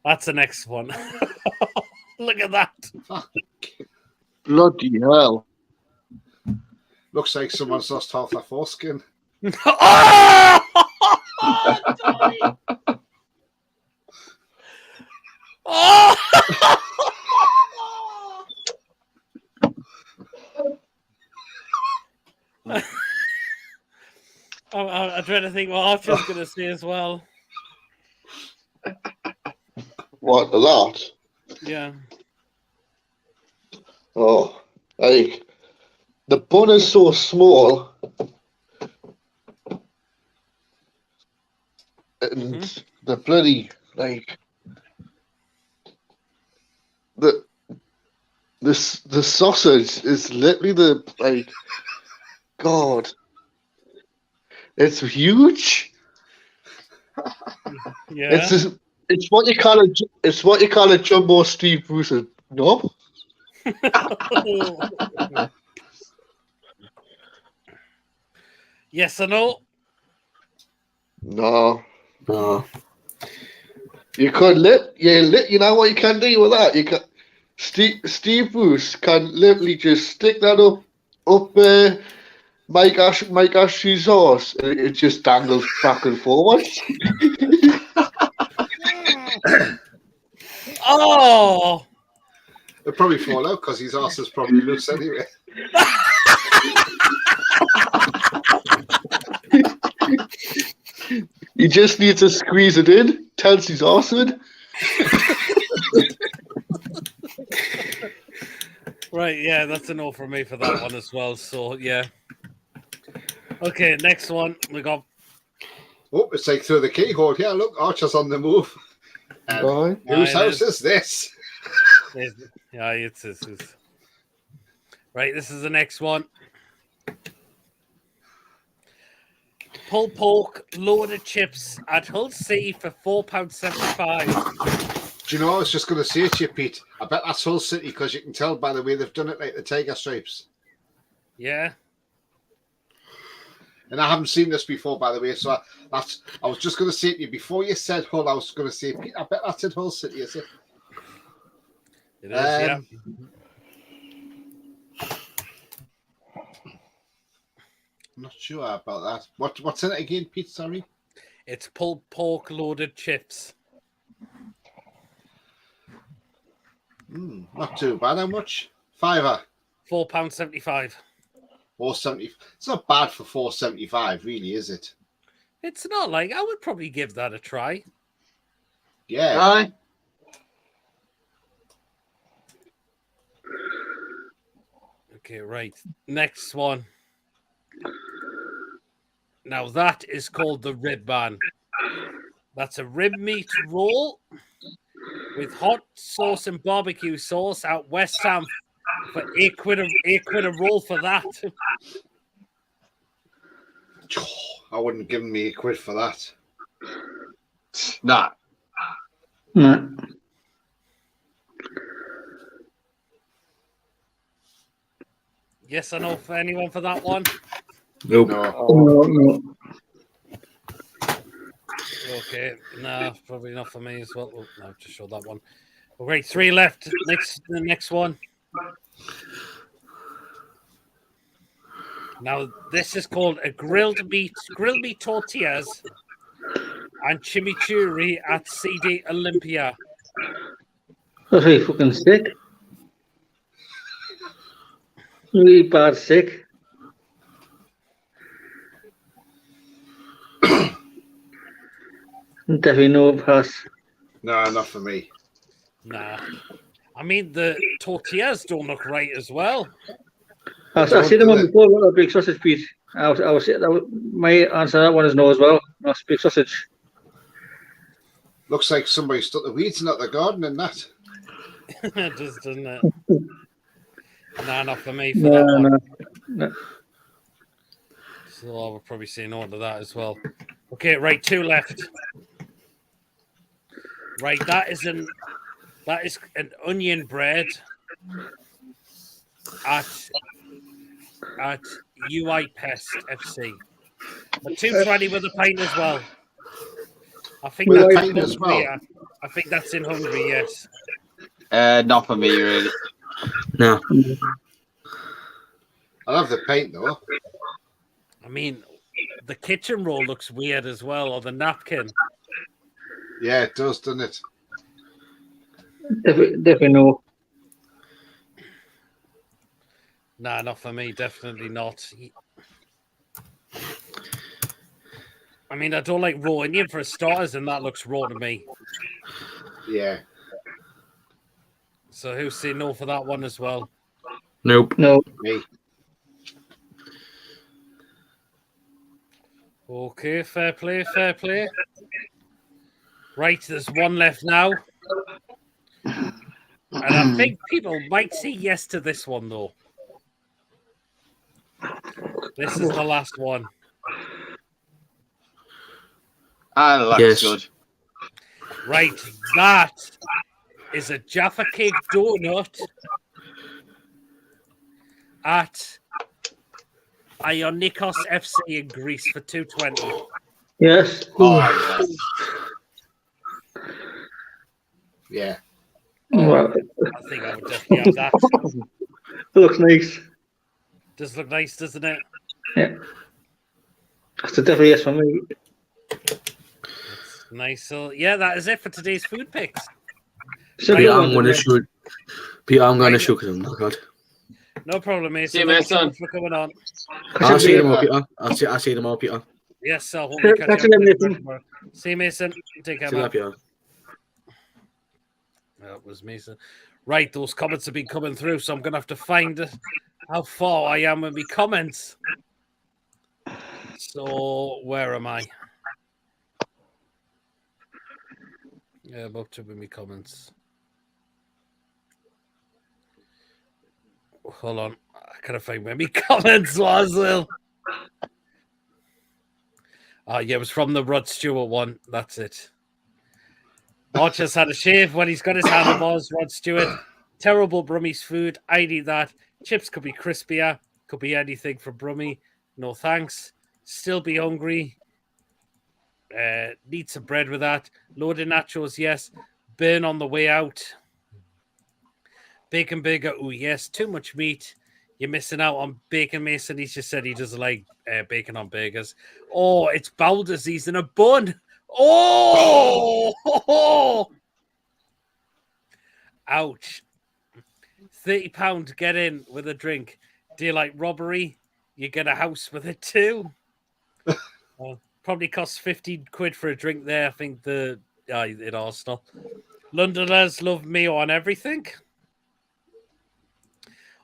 That's the next one. Look at that. Bloody hell. Looks like someone's lost half their foreskin. Oh! Oh! I'm trying to think what Archer's going to say as well. What, a lot? Yeah. Oh, like, the bun is so small. And the bloody, like, the sausage is literally God. It's huge. Yeah. It's what you call a jumbo Steve Bruce's knob. Yes or no? No. No. You could you know what you can do with that? You can Steve Bruce can literally just stick that up Mike Ashley's horse, and it just dangles back and forward. Oh! They'll probably fall out because his arse is probably loose anyway. He just needs to squeeze it in, tells his arse in. Right, yeah, that's a no for me for that one as well. So, yeah. Okay, next one. We got. Oh, it's like through the keyhole. Yeah, look, Archer's on the move. Whose house is this? Yeah, it's. Right, this is the next one. Pulled pork, loaded chips at Hull City for £4.75. Do you know, I was just going to say to you, Pete, I bet that's Hull City because you can tell by the way they've done it like the tiger stripes. Yeah. And I haven't seen this before, by the way, so I was just going to say to you, before you said Hull, I was going to say, Pete, I bet that's in Hull City, is it? It is, yeah. I'm not sure about that. What's in it again, Pete? Sorry? It's pulled pork, loaded chips. Not too bad. How much? £5. £4.75. $4.70. It's not bad for $4.75, really, is it? It's not like I would probably give that a try. Yeah. Aye. Okay, right. Next one. Now that is called the rib man. That's a rib meat roll with hot sauce and barbecue sauce at West Ham for £8 a roll for that. I wouldn't give me £8 for that. Nah. No. Yes or no for anyone for that one? Nope. No. Okay, no, probably not for me as well. Oh, no, just show that one. Okay, 3 left. The next one. Now this is called a grilled meat tortillas and chimichurri at CD Olympia. That's really fucking sick. Really bad sick. Definitely no pass. No, not for me. Nah. I mean, the tortillas don't look right as well. I've seen them on before. What a big sausage piece. I was my answer to that one is no as well. That's big sausage. Looks like somebody stuck the weeds in at the garden and that. It does, doesn't it? Nah, not for me for that one. No. So I will probably say no to that as well. Okay, right, 2 left. Right, that is an onion bread at UI Pest FC. But 220 with a pint as well. I think With that's a pint in as Hungary. well? I think that's in Hungary, yes. Not for me, really. No. I love the paint though. I mean, the kitchen roll looks weird as well, or the napkin. Yeah, it does, doesn't it? Definitely no. Nah, not for me. Definitely not. I mean, I don't like raw onion for starters, and that looks raw to me. Yeah. So who's saying no for that one as well? Nope. No. Me. Okay, fair play, fair play. Right, there's one left now. And I think people might say yes to this one, though. This is the last one. That looks Yes. good. Right, that is a Jaffa Cake donut at Ionikos FC in Greece for 220. Yes. Oh, yes. Yeah. Well, I think I would definitely have that. it looks nice. Does look nice, doesn't it? Yeah. That's a definitely yes for me. It's nice. So, yeah, that is it for today's food picks. Should Right, be Peter, on I'm going to the- shoot. Peter, I'm going to Right. shoot because I'm not good. No problem, Mason. See you, Thank you so Mason. much for coming on. I'll see them all, be- Peter. I'll see them all, Peter. Yes, I'll hopefully catch Catch you you up later, with Mason. tomorrow. See you, Mason. Take care, See you man. later, Peter. That was Mason. Right, those comments have been coming through, so I'm going to have to find how far I am with my comments. So, where am I? Yeah, I'm up to with my comments. Hold on. I gotta find where my comments was, Lil. Yeah, it was from the Rod Stewart one. That's it. Archer's had a shave when he's got his handlebars. Rod Stewart. Terrible Brummie's food. I need that. Chips could be crispier. Could be anything from Brummie. No thanks. Still be hungry. Need some bread with that. Loaded nachos, yes. Burn on the way out. Bacon burger, oh yes. Too much meat. You're missing out on bacon, Mason. He just said he doesn't like bacon on burgers. Oh, it's bowel disease in a bun. Oh! Ouch. £30 get in with a drink. Daylight robbery. You get a house with it too. Probably costs 15 quid for a drink there. I think in Arsenal. Londoners love me on everything.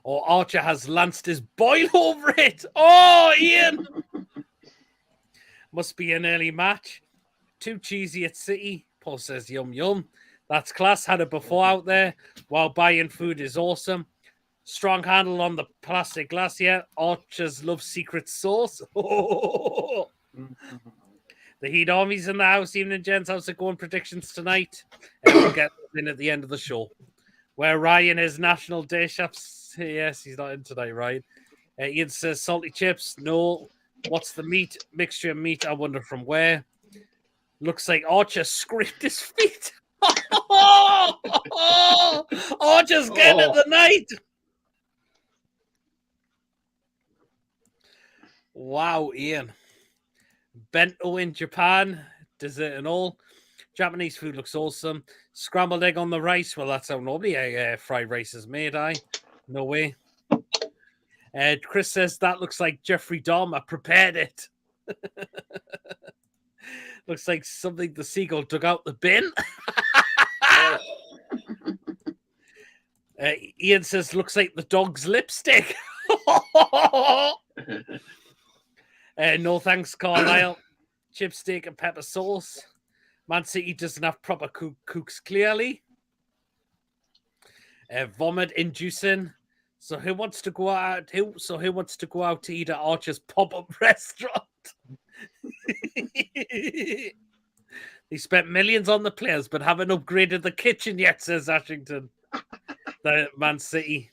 Or Archer has lanced his boil over it. Oh, Ian! Must be an early match. Too cheesy at City. Paul says yum yum. That's class. Had it before out there. While buying food is awesome. Strong handle on the plastic glass here. Archers love secret sauce. Oh. The Heat Army's in the house. Evening, gents. How's it going? Predictions tonight. And we'll get in at the end of the show. Where Ryan is National Day Chefs. Yes, he's not in tonight, right? Ian says salty chips. No. What's the meat? Mixture of meat. I wonder from where. Looks like Archer scraped his feet. Archer's getting it tonight. Wow, Ian. Bento in Japan. Dessert and all. Japanese food looks awesome. Scrambled egg on the rice. Well, that's how normally fried rice is made, No way. Chris says that looks like Jeffrey Dahmer prepared it. Looks like something the seagull dug out the bin. Ian says looks like the dog's lipstick. No thanks, Carlisle. Chip steak and pepper sauce. Man City doesn't have proper cooks, clearly. Vomit inducing. So who wants to go out? Who wants to go out to eat at Archer's pop-up restaurant? They spent millions on the players, but haven't upgraded the kitchen yet, says Ashington. The Man City.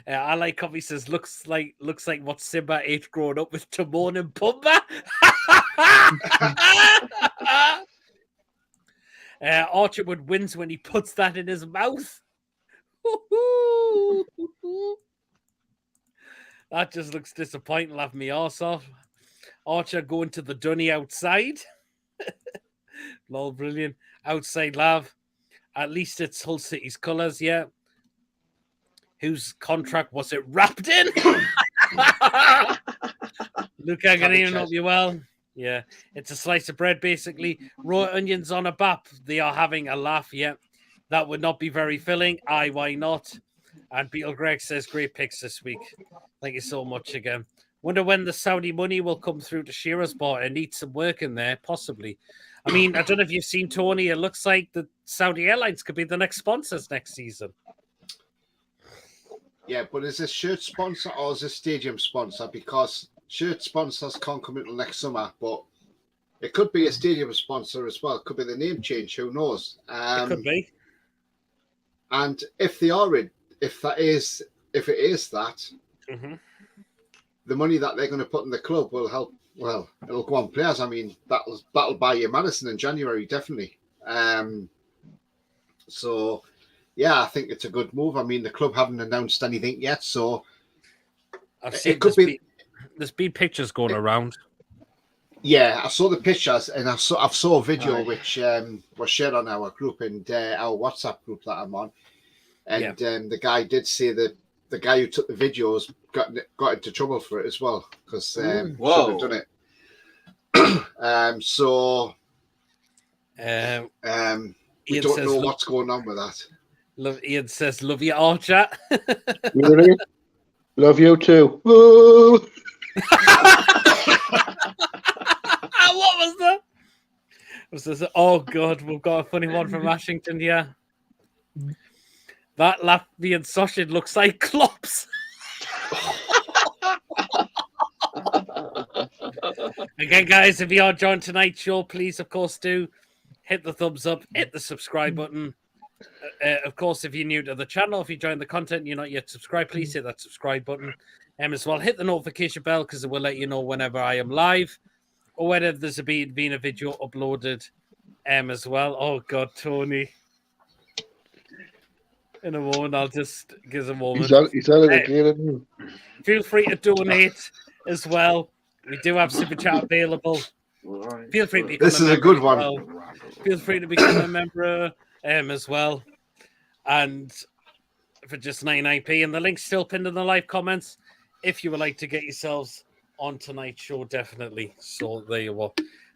I like how he says, looks like what Simba ate growing up with Timon and Pumbaa. Archerwood wins when he puts that in his mouth. That just looks disappointing. Laugh me arse off. Archer going to the dunny outside. Lol, brilliant. Outside laugh. At least it's Hull City's colours, yeah. Whose contract was it wrapped in? Luke, I can even help you well. Yeah, it's a slice of bread, basically. Raw onions on a bap. They are having a laugh, yeah. That would not be very filling. Aye, why not? And Beetle Greg says, great picks this week. Thank you so much again. Wonder when the Saudi money will come through to Shearer's bar and need some work in there, possibly. I mean, I don't know if you've seen Tony. It looks like the Saudi Airlines could be the next sponsors next season. Yeah, but is this shirt sponsor or is this stadium sponsor? Because shirt sponsors can't come until next summer, but it could be a stadium sponsor as well. It could be the name change. Who knows? It could be. And if they are in, if it is that, the money that they're going to put in the club will help. Well, it'll go on players. I mean, that'll buy you Madison in January, definitely. So, yeah, I think it's a good move. I mean, the club haven't announced anything yet, so I've seen it could be. There's been pictures going around. Yeah, I saw the pictures, and I saw a video which was shared on our group and our WhatsApp group that I'm on, and the guy did say that the guy who took the videos got into trouble for it as well because should have done it. We don't know what's going on with that. Ian says, "Love you, Archer." Really? Love you too. Woo! What was that? Oh God, we've got a funny one from Ashington. Yeah, that Latvian sausage looks like Klopp's. Again, guys, if you are joined tonight's show, please, of course, do hit the thumbs up, hit the subscribe button. Of course, if you're new to the channel, if you join the content and you're not yet subscribed, please hit that subscribe button. As well, hit the notification bell because it will let you know whenever I am live or whether there's been a video uploaded as well. Oh, God, Tony. In a moment, I'll just give a moment. He's on it again. Feel free to donate as well. We do have Super Chat available. Feel free to become This is a good one. Well. Feel free to become a member as well. And for just 99p. And the link's still pinned in the live comments if you would like to get yourselves on tonight's show, definitely. So there you are.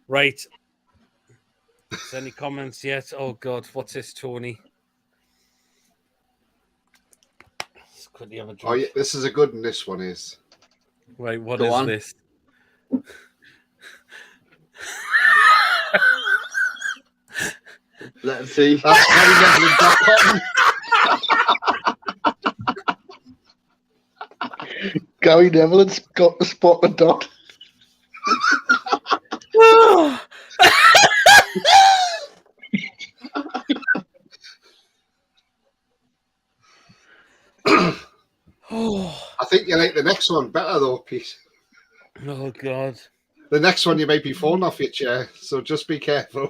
Right. Is any comments yet? Oh, God. What's this, Tony? Let's quickly have a drink. Oh, yeah, this is a good one. This one is. Right, what is this? Let's see. That's GaryNevlin.com. Gary Nevlin's got the spot and dot. I think you like the next one better though, Pete. Oh, God. The next one you might be falling off your chair, so just be careful.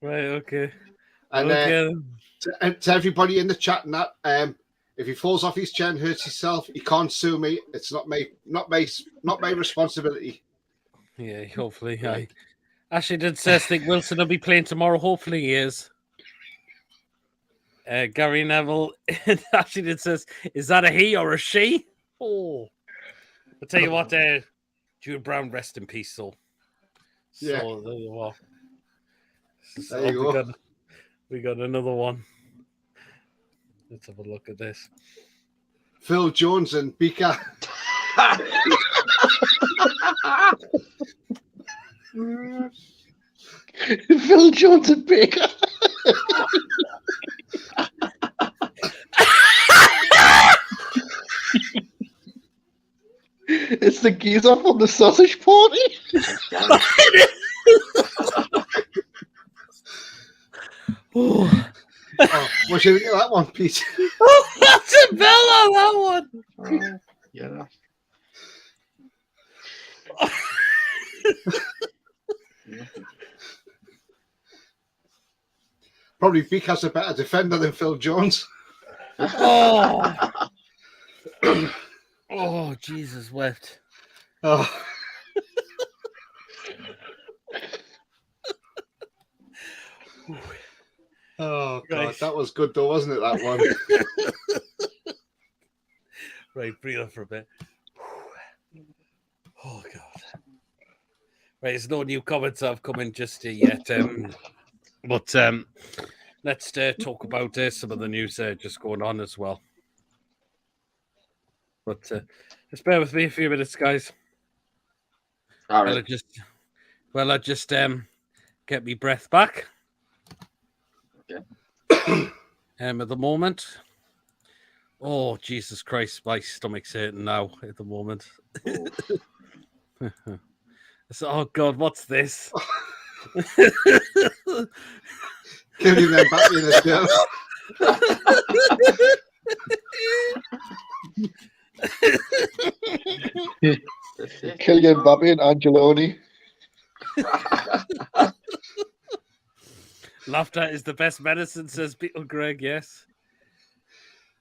Right, okay. And okay. to everybody in the chat and that, if he falls off his chair and hurts himself, he can't sue me. It's not my responsibility. Yeah, hopefully. I actually did say think Wilson will be playing tomorrow. Hopefully he is. Gary Neville actually did says, is that a he or a she? Oh, I'll tell you what, Jude Brown, rest in peace, so. Yeah. So there you are. There you go. We got another one. Let's have a look at this. Phil Jones and Bika. Phil Jones and Baker. It's the geezer from the sausage party. Oh, Oh, what should we get that one, Pete? that's a bell on that one. Yeah. Probably because a better defender than Phil Jones. Oh, oh, Jesus wept. Oh, oh God, Right. that was good though, wasn't it? That one. Right, breathe up for a bit. Oh, God. Right, there's no new comments have come in just yet. But let's talk about some of the news just going on as well. But just bear with me a few minutes, guys. All Well, right. I just get me breath back. Okay. At the moment. Oh, Jesus Christ, my stomach's hurting now at the moment. So, oh God, what's this? Killing them back in as well. Kylian Mbappe and Angeloni. Laughter is the best medicine, says Peter Greg. Yes.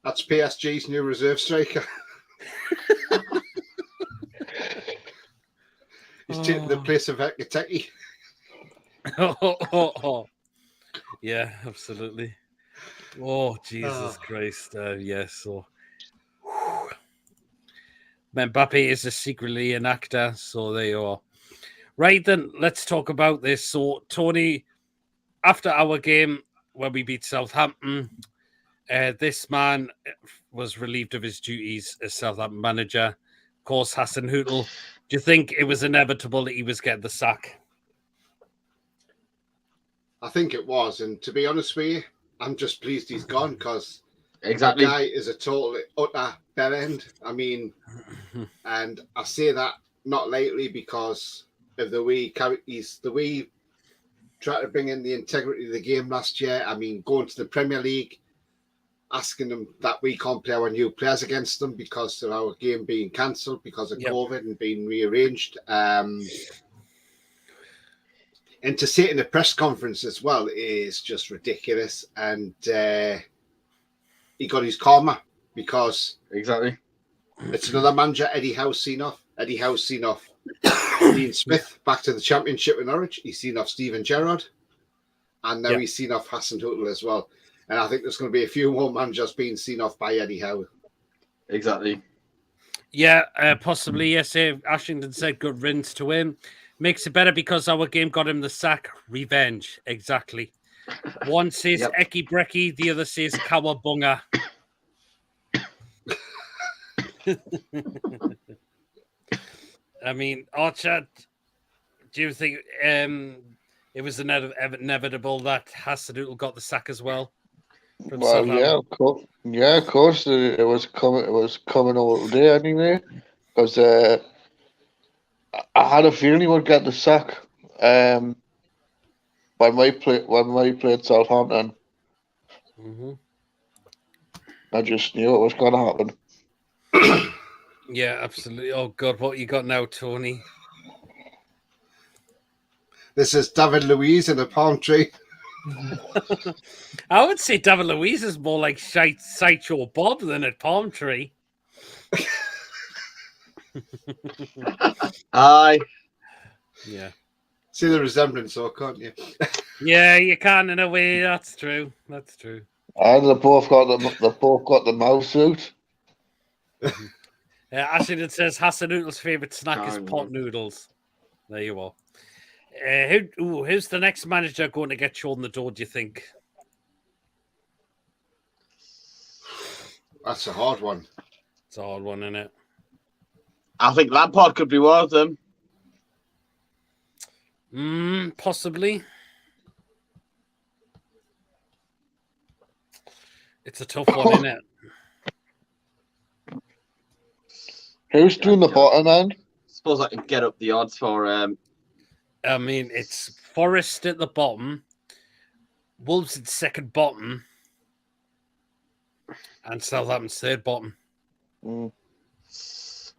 That's PSG's new reserve striker. He's taking the place of Ekateki. Yeah, absolutely. Oh, Jesus Christ. Yes. So, Mbappe is secretly an actor. So there you are. Right, then, let's talk about this. So, Tony, after our game when we beat Southampton, this man was relieved of his duties as Southampton manager. Of course, Hassenhuttl. Do you think it was inevitable that he was getting the sack? I think it was, and to be honest with you, I'm just pleased he's gone because Exactly. the guy is a total utter bell end. I mean, and I say that not lightly because of the way he's tried to bring in the integrity of the game last year. I mean, going to the Premier League, asking them that we can't play our new players against them because of our game being cancelled because of COVID and being rearranged. And to say it in a press conference as well is just ridiculous. And he got his karma because Exactly. it's another manager, Eddie Howe's seen off. Eddie Howe's seen off Dean Smith back to the Championship with Norwich. He's seen off Steven Gerrard. And now he's seen off Hassenhuttl as well. And I think there's going to be a few more managers being seen off by Eddie Howe. Exactly. Yeah, possibly. Yes, Ashington said good riddance to him. Makes it better because our game got him the sack. Revenge. Exactly. One says Eki Brecky, the other says Kawabunga. I mean, Archer, do you think it was inevitable that Hassenhuttl got the sack as well? Well, yeah, of course. Yeah, of course. It was coming. It was coming all day anyway. Because I had a feeling he would get the sack. When we played Southampton, I just knew it was going to happen. Yeah, absolutely. Oh God, what you got now, Tony? This is David Luiz in a palm tree. I would say David Luiz is more like Sideshow Bob than a palm tree. Aye. Yeah. See the resemblance, though, can't you? Yeah, you can in a way. That's true. That's true. And they both got the mouse suit. Ashington says Hassenhuttl's favourite snack is pot noodles. There you are. Who's the next manager going to get shown the door, do you think? That's a hard one. It's a hard one, isn't it? I think Lampard could be one of them. Possibly. It's a tough one, isn't it? Who's doing the bottom end? Suppose I can get up the odds for. I mean, it's Forest at the bottom, Wolves at second bottom, and Southampton's third bottom. Mm.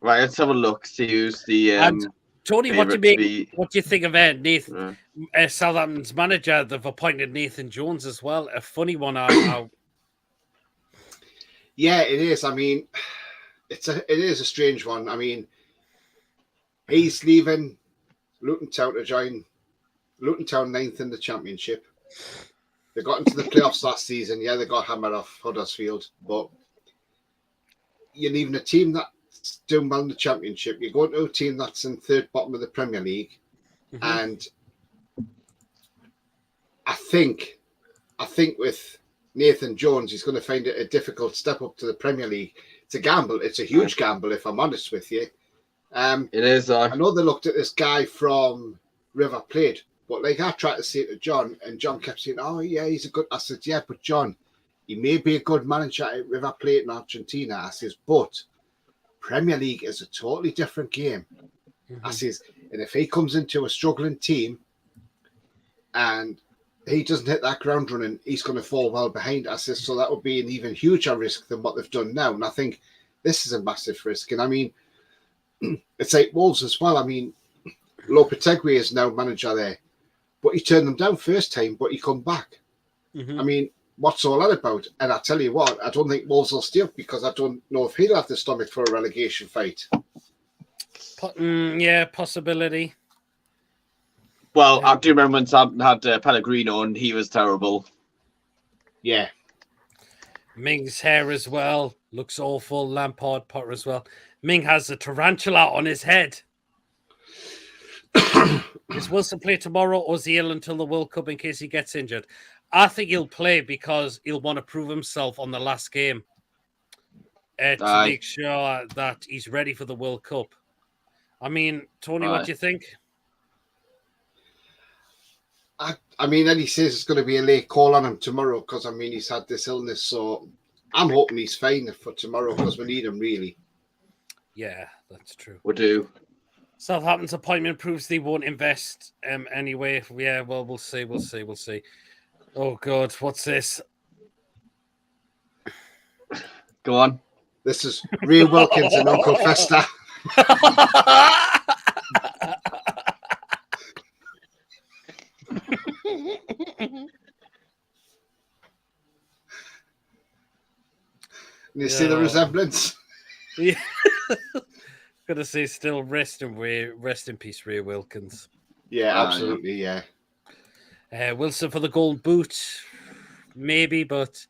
Right, let's have a look. See who's the. And Tony, what do you favourite to make? What do you think of Nathan, Yeah. Southampton's manager? They've appointed Nathan Jones as well. A funny one. I Yeah, it is. I mean, it is a strange one. I mean, he's leaving Luton Town to join Luton Town 9th in the Championship. They got into the playoffs last season. Yeah, they got hammered off Huddersfield, but you're leaving a team that's doing well in the Championship. You're going to a team that's in third bottom of the Premier League, and I think with Nathan Jones, he's going to find it a difficult step up to the Premier League. It's a gamble. It's a huge gamble, if I'm honest with you. It is. I know they looked at this guy from River Plate, but like I tried to say to John, and John kept saying, "Oh yeah, he's a good." I said, "Yeah, but John, he may be a good manager at River Plate in Argentina." I says, "But Premier League is a totally different game." I says, and if he comes into a struggling team and he doesn't hit that ground running, he's going to fall well behind. I says, so that would be an even huger risk than what they've done now. And I think this is a massive risk. And I mean, it's like Wolves as well. I mean, Lopetegui is now manager there, but he turned them down first time, but he come back. I mean, what's all that about? And I tell you what, I don't think Wolves will stay up because I don't know if he'll have the stomach for a relegation fight. Yeah, possibility. Well, I do remember when Southampton had Pellegrino and he was terrible. Yeah. Ming's hair as well looks awful. Lampard, Potter as well. Ming has a tarantula on his head. Does Wilson play tomorrow or is he ill until the World Cup in case he gets injured? I think he'll play because he'll want to prove himself on the last game to make sure that he's ready for the World Cup. I mean, Tony, what do you think? I mean, Eddie says it's going to be a late call on him tomorrow because, I mean, he's had this illness. So I'm hoping he's fine for tomorrow because we need him, really. Yeah, that's true. We do. Southampton's appointment proves they won't invest anyway. Yeah, well, we'll see. Oh, God, what's this? Go on. This is Ray Wilkins and Uncle Fester. You see the resemblance? Yeah. Gonna say still rest in peace, Ray Wilkins. Yeah, absolutely, yeah. Wilson for the gold boot, maybe, but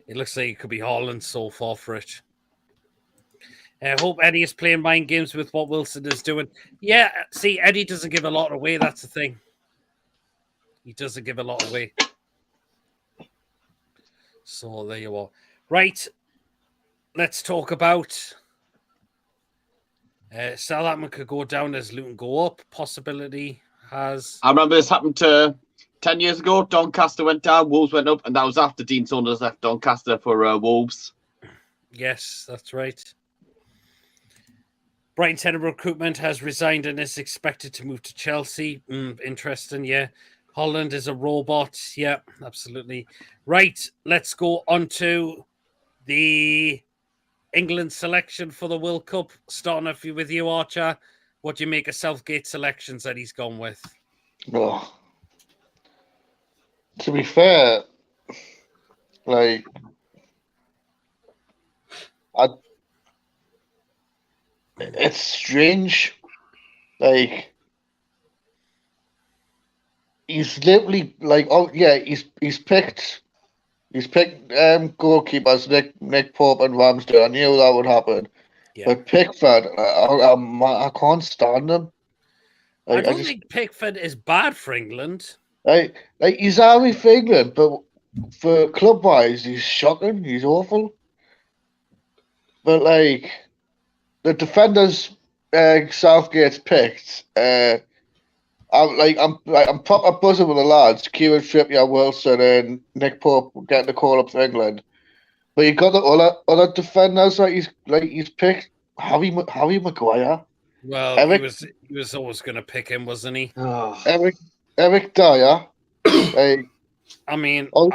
it looks like it could be Haaland so far for it. I hope Eddie is playing mind games with what Wilson is doing. Yeah, see, Eddie doesn't give a lot away. That's the thing. He doesn't give a lot away. So there you are. Right. Let's talk about Southampton could go down as Luton go up. Possibility has. I remember this happened 10 years ago. Doncaster went down, Wolves went up, and that was after Dean Saunders left Doncaster for Wolves. Yes, that's right. Brighton's head of recruitment has resigned and is expected to move to Chelsea. Interesting, yeah. Holland is a robot. Yeah, absolutely. Right, let's go on to the England selection for the World Cup. Starting off with you, Archer. What do you make of Southgate's selections that he's gone with? Oh. To be fair, like, it's strange. Like, he's literally like, oh yeah, he's picked goalkeepers Nick Pope and Ramsdale. I knew that would happen. Yeah. But Pickford, I can't stand him. Like, I don't think Pickford is bad for England. Like he's army for England, but for club wise, he's shocking. He's awful. But like the defenders, Southgate's picked. I'm proper buzzing with the lads. Kieran Trippier, Wilson, and Nick Pope getting the call up for England. But you got the other defenders he's picked. Harry Maguire, Well, he was always going to pick him, wasn't he? Oh, Eric Dyer. Hey, I mean, Oh.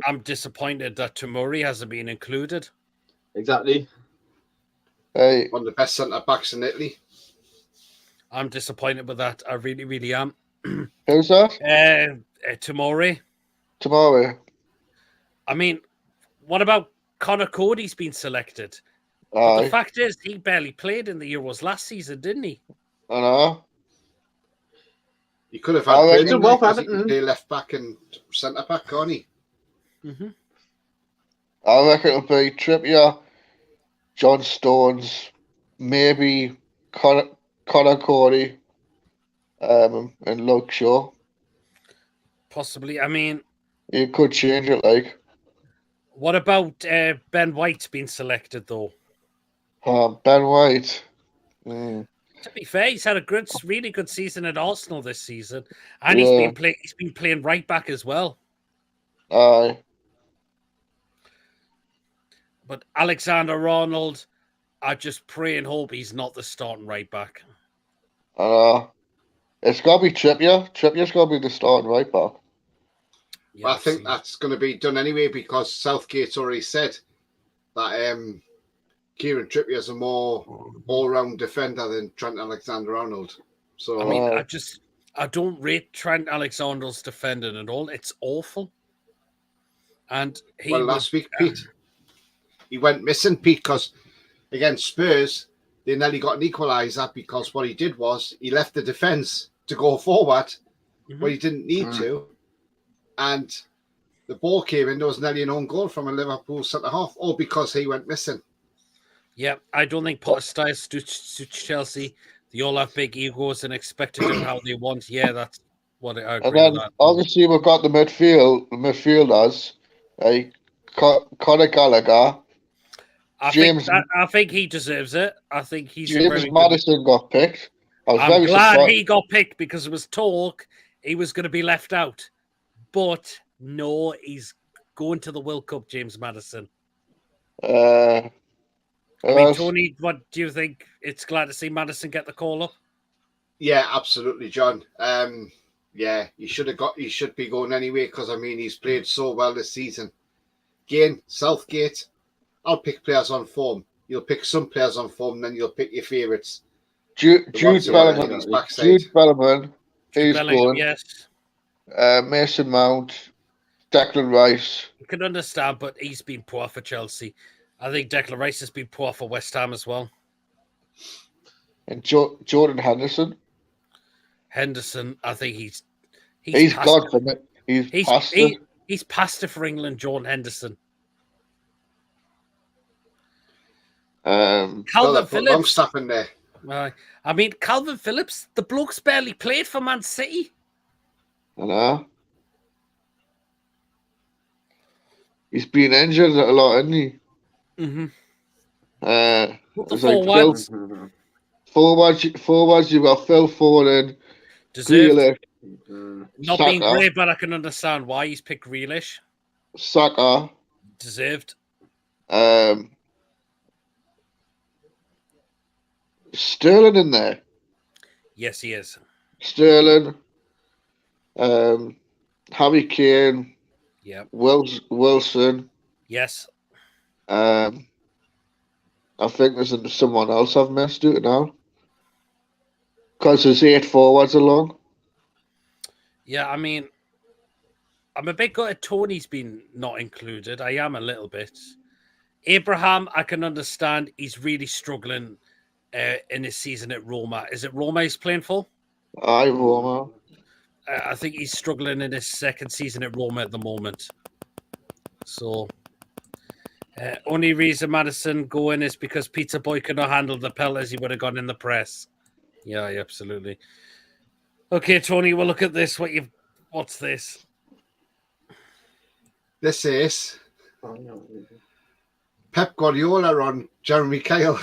I'm disappointed that Tomori hasn't been included. exactly. hey, One of the best centre backs in Italy. I'm disappointed with that. I really, really am. who's that? Tomori. Tomorrow. I mean, what about Connor Cody's been selected? But the Aye, fact is, he barely played in the Euros last season, didn't he? I know. He could have I had reckon- Burnham Well, because he Everton. can play left back and centre back, can't he? Mm-hmm. I reckon it'll be Trippier, John Stones, maybe Connor Cody, and Luke Shaw. Possibly. I mean, You could change it, like. what about Ben White being selected, though? Ben White. Mm, To be fair, he's had a really good season at Arsenal this season, and Yeah. he's been playing right back as well. aye. But Alexander-Arnold, I just pray and hope he's not the starting right back. It's got to be Trippier. Trippier's got to be the starting right back. But I think that's going to be done anyway because Southgate's already said that Kieran Trippier is a more all-round defender than Trent Alexander-Arnold. So I mean, I don't rate Trent Alexander's defending at all. It's awful. And last week, Pete, he went missing, Pete, because against Spurs, they nearly got an equaliser because what he did was he left the defence to go forward, but he didn't need to. And the ball came in, there was nearly an own goal from a Liverpool centre-half, all because he went missing. Yeah, I don't think Potter style suits Chelsea. They all have big egos and expect to do it how they want. Yeah, that's what I agree And then with that. obviously we've got the midfielders, like Conor Gallagher. I think he deserves it. I think he's James Maddison got picked. I'm glad he got picked because it was talk he was going to be left out. But no, he's going to the World Cup, James Maddison. Tony, what do you think? It's glad to see Maddison get the call up. Yeah, absolutely, John. Yeah, he should be going anyway because I mean he's played so well this season. Again, Southgate, I'll pick players on form. You'll pick some players on form, then you'll pick your favourites. Jude Bellingham, he's going. Yes. Mason Mount, Declan Rice. You can understand, but he's been poor for Chelsea. I think Declan Rice has been poor for West Ham as well. And Jordan Henderson. I think he's gone from it. He's past it for England, Jordan Henderson. Calvin Phillips. Long stuff in there. I mean, Calvin Phillips, the bloke's barely played for Man City. I know. He's been injured a lot, hasn't he? Mm-hmm. Forwards, you've got Phil Foden. Deserved. Grealish, Not Saka, being great, but I can understand why he's picked Grealish. Saka. Deserved. Sterling in there. Yes, he is. Sterling. Harry Kane. Yeah. Wilson. Yes. I think there's someone else I've missed out now. Because there's 8 forwards along. Yeah, I mean, I'm a bit gutted Tony's been not included. I am a little bit. Abraham, I can understand. He's really struggling in his season at Roma. Is it Roma he's playing for? Aye, Roma. I think he's struggling in his second season at Roma at the moment. So, only reason Maddison going is because Pizza Boy could not handle the penalties he would have gone in the press. Yeah, absolutely. Okay, Tony, we'll look at this. What's this? This is Pep Guardiola on Jeremy Kyle.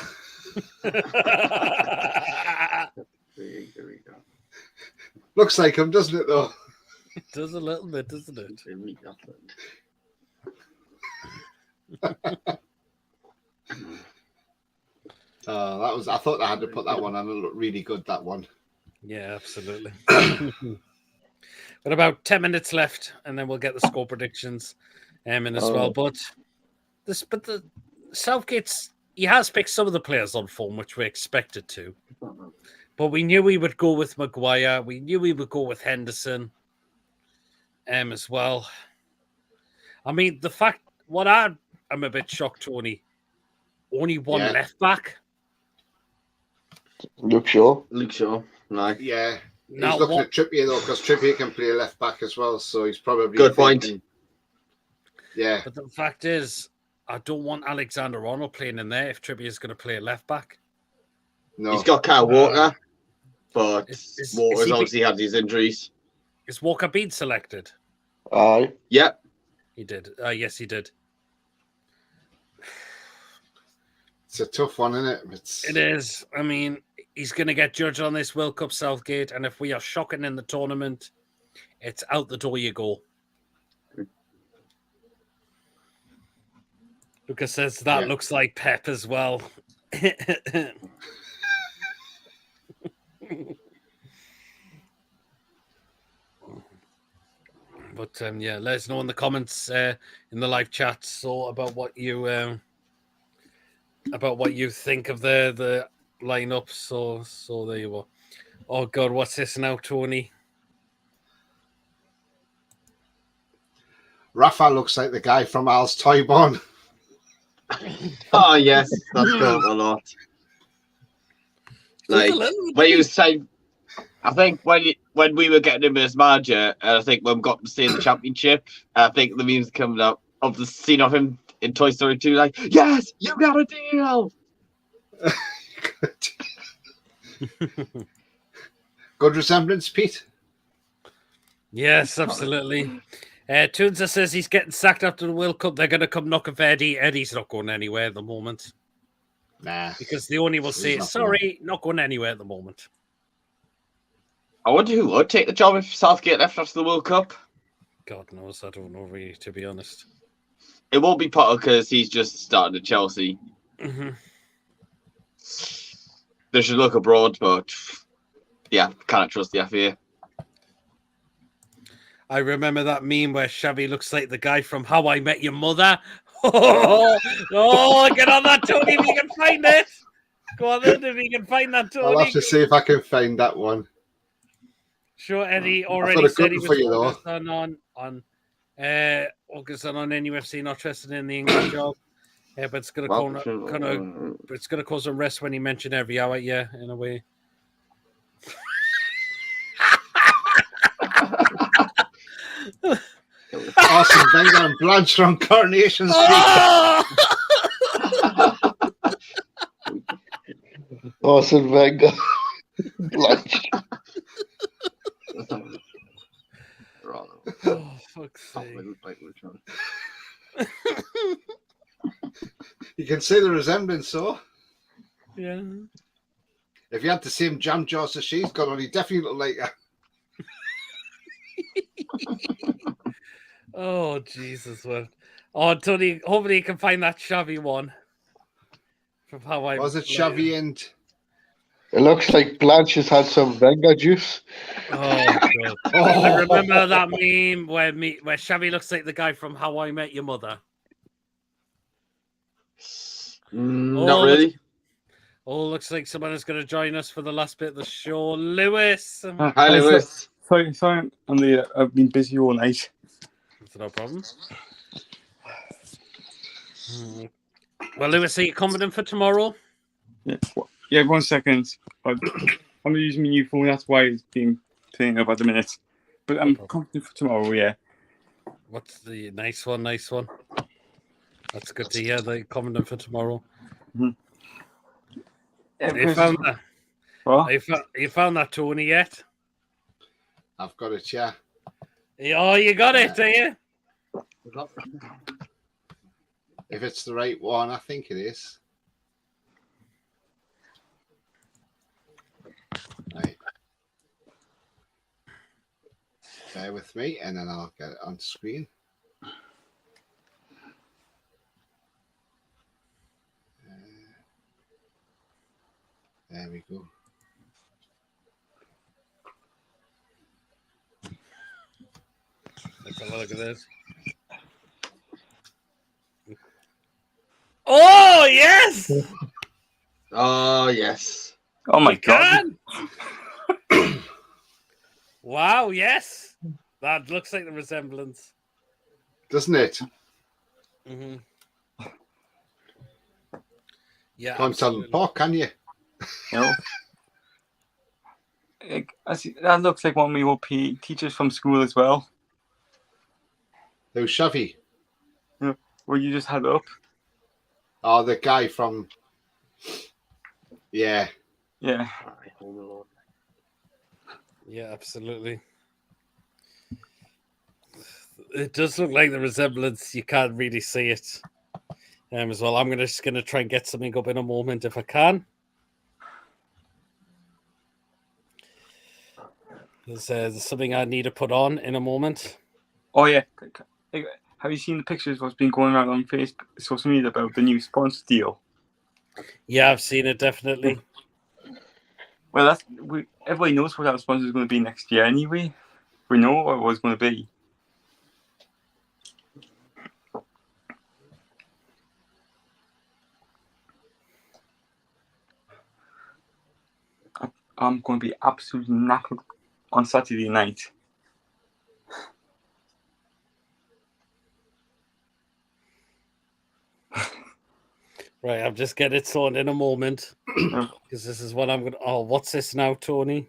Looks like him, doesn't it, though? It does a little bit, doesn't it? I thought I had to put that one on. It looked really good, that one. Yeah, absolutely. But about 10 minutes left, and then we'll get the score predictions in as well. But the Southgate's he has picked some of the players on form, which we expected to. But we knew we would go with Maguire. We knew we would go with Henderson as well. I mean, what I'm a bit shocked, Tony. Only one left back. Luke Shaw. No. Yeah. Now, he's looking at Trippier, though, because Trippier can play left back as well. So he's probably good point. Yeah. But the fact is, I don't want Alexander-Arnold playing in there if Trippier is going to play left back. No. He's got Kyle Walker, but Is Walker's obviously had these injuries. Is Walker been selected? Aye. Yep. He did. Yes, he did. It's a tough one, isn't it? It is. I mean, he's going to get judged on this World Cup, Southgate, and if we are shocking in the tournament, it's out the door you go. Lucas says that looks like Pep as well. But let us know in the comments in the live chat about what you think of the lineup. So there you go. Oh God, what's this now, Tony? Rafa looks like the guy from Al's Toy Barn. Oh yes, that's got a lot. Like when you was saying, I think when we were getting him as manager, and I think when we got to see the championship, I think the memes coming up of the scene of him in Toy Story 2, like, yes, you got a deal. Good resemblance, Pete. Yes, absolutely. Tunza says he's getting sacked after the World Cup. They're going to come knocking for Eddie. Eddie's not going anywhere at the moment. Nah. Because the only will say, sorry, not going anywhere at the moment. I wonder who would take the job if Southgate left after the World Cup. God knows, I don't know really, to be honest. It won't be Potter because he's just started at Chelsea. Mm-hmm. They should look abroad, but yeah, can't trust the FA. I remember that meme where Xavi looks like the guy from How I Met Your Mother. Oh, get on that, Tony, if you can find it. Go on then, if you can find that, Tony. I'll have to see if I can find that one. Sure, Eddie already said he was focused on NUFC, not interested in the English job. Yeah, but it's going to cause unrest when he mentioned every hour. Yeah, in a way. Arsene Wenger and Blanche from Coronation Street. Arsene Wenger. Blanche. Oh, fuck's sake. You can see the resemblance, so. Yeah. If you had the same jam jaws as she's got on, he definitely look like her. Oh, Jesus, man. Oh, Tony, hopefully you can find that Xavi one. From how I was it Xavi and... It looks like Blanche has had some Wenger juice. Oh, God. I remember that meme where Xavi looks like the guy from How I Met Your Mother. Not really. Looks like someone is going to join us for the last bit of the show. Lewis. Hi, Lewis. Sorry, I've been busy all night. That's no problem. Well, Lewis, are you confident for tomorrow? Yeah, 1 second. I'm using my new phone, that's why it's been playing up at the minute. But I'm confident for tomorrow, yeah. What's the nice one? That's good to hear that you're confident for tomorrow. Mm-hmm. Yeah, you found that? What? You found that, Tony, yet? I've got it, yeah. Oh, you got it, do you? If it's the right one, I think it is. Right. Bear with me, and then I'll get it on screen. have a look at this. Oh, yes! Oh, yes. Oh my god. Wow, yes. That looks like the resemblance. Doesn't it? Mm-hmm. Yeah, Can't tell them apart, can you? No. That looks like one of my old PE teachers from school as well. Who's Shavy? Where you just had it up. Oh, the guy from. Yeah. Yeah. Yeah, absolutely. It does look like the resemblance. You can't really see it as well. I'm just going to try and get something up in a moment if I can. There's something I need to put on in a moment. Oh yeah. Have you seen the pictures what's been going around on Facebook, social media about the new sponsor deal? Yeah, I've seen it, definitely. Well, everybody knows what our sponsor is going to be next year anyway. We know what it was going to be. I'm going to be absolutely knackered on Saturday night. Right, I'll just get it sorted in a moment. Because this is what I'm going to... Oh, what's this now, Tony?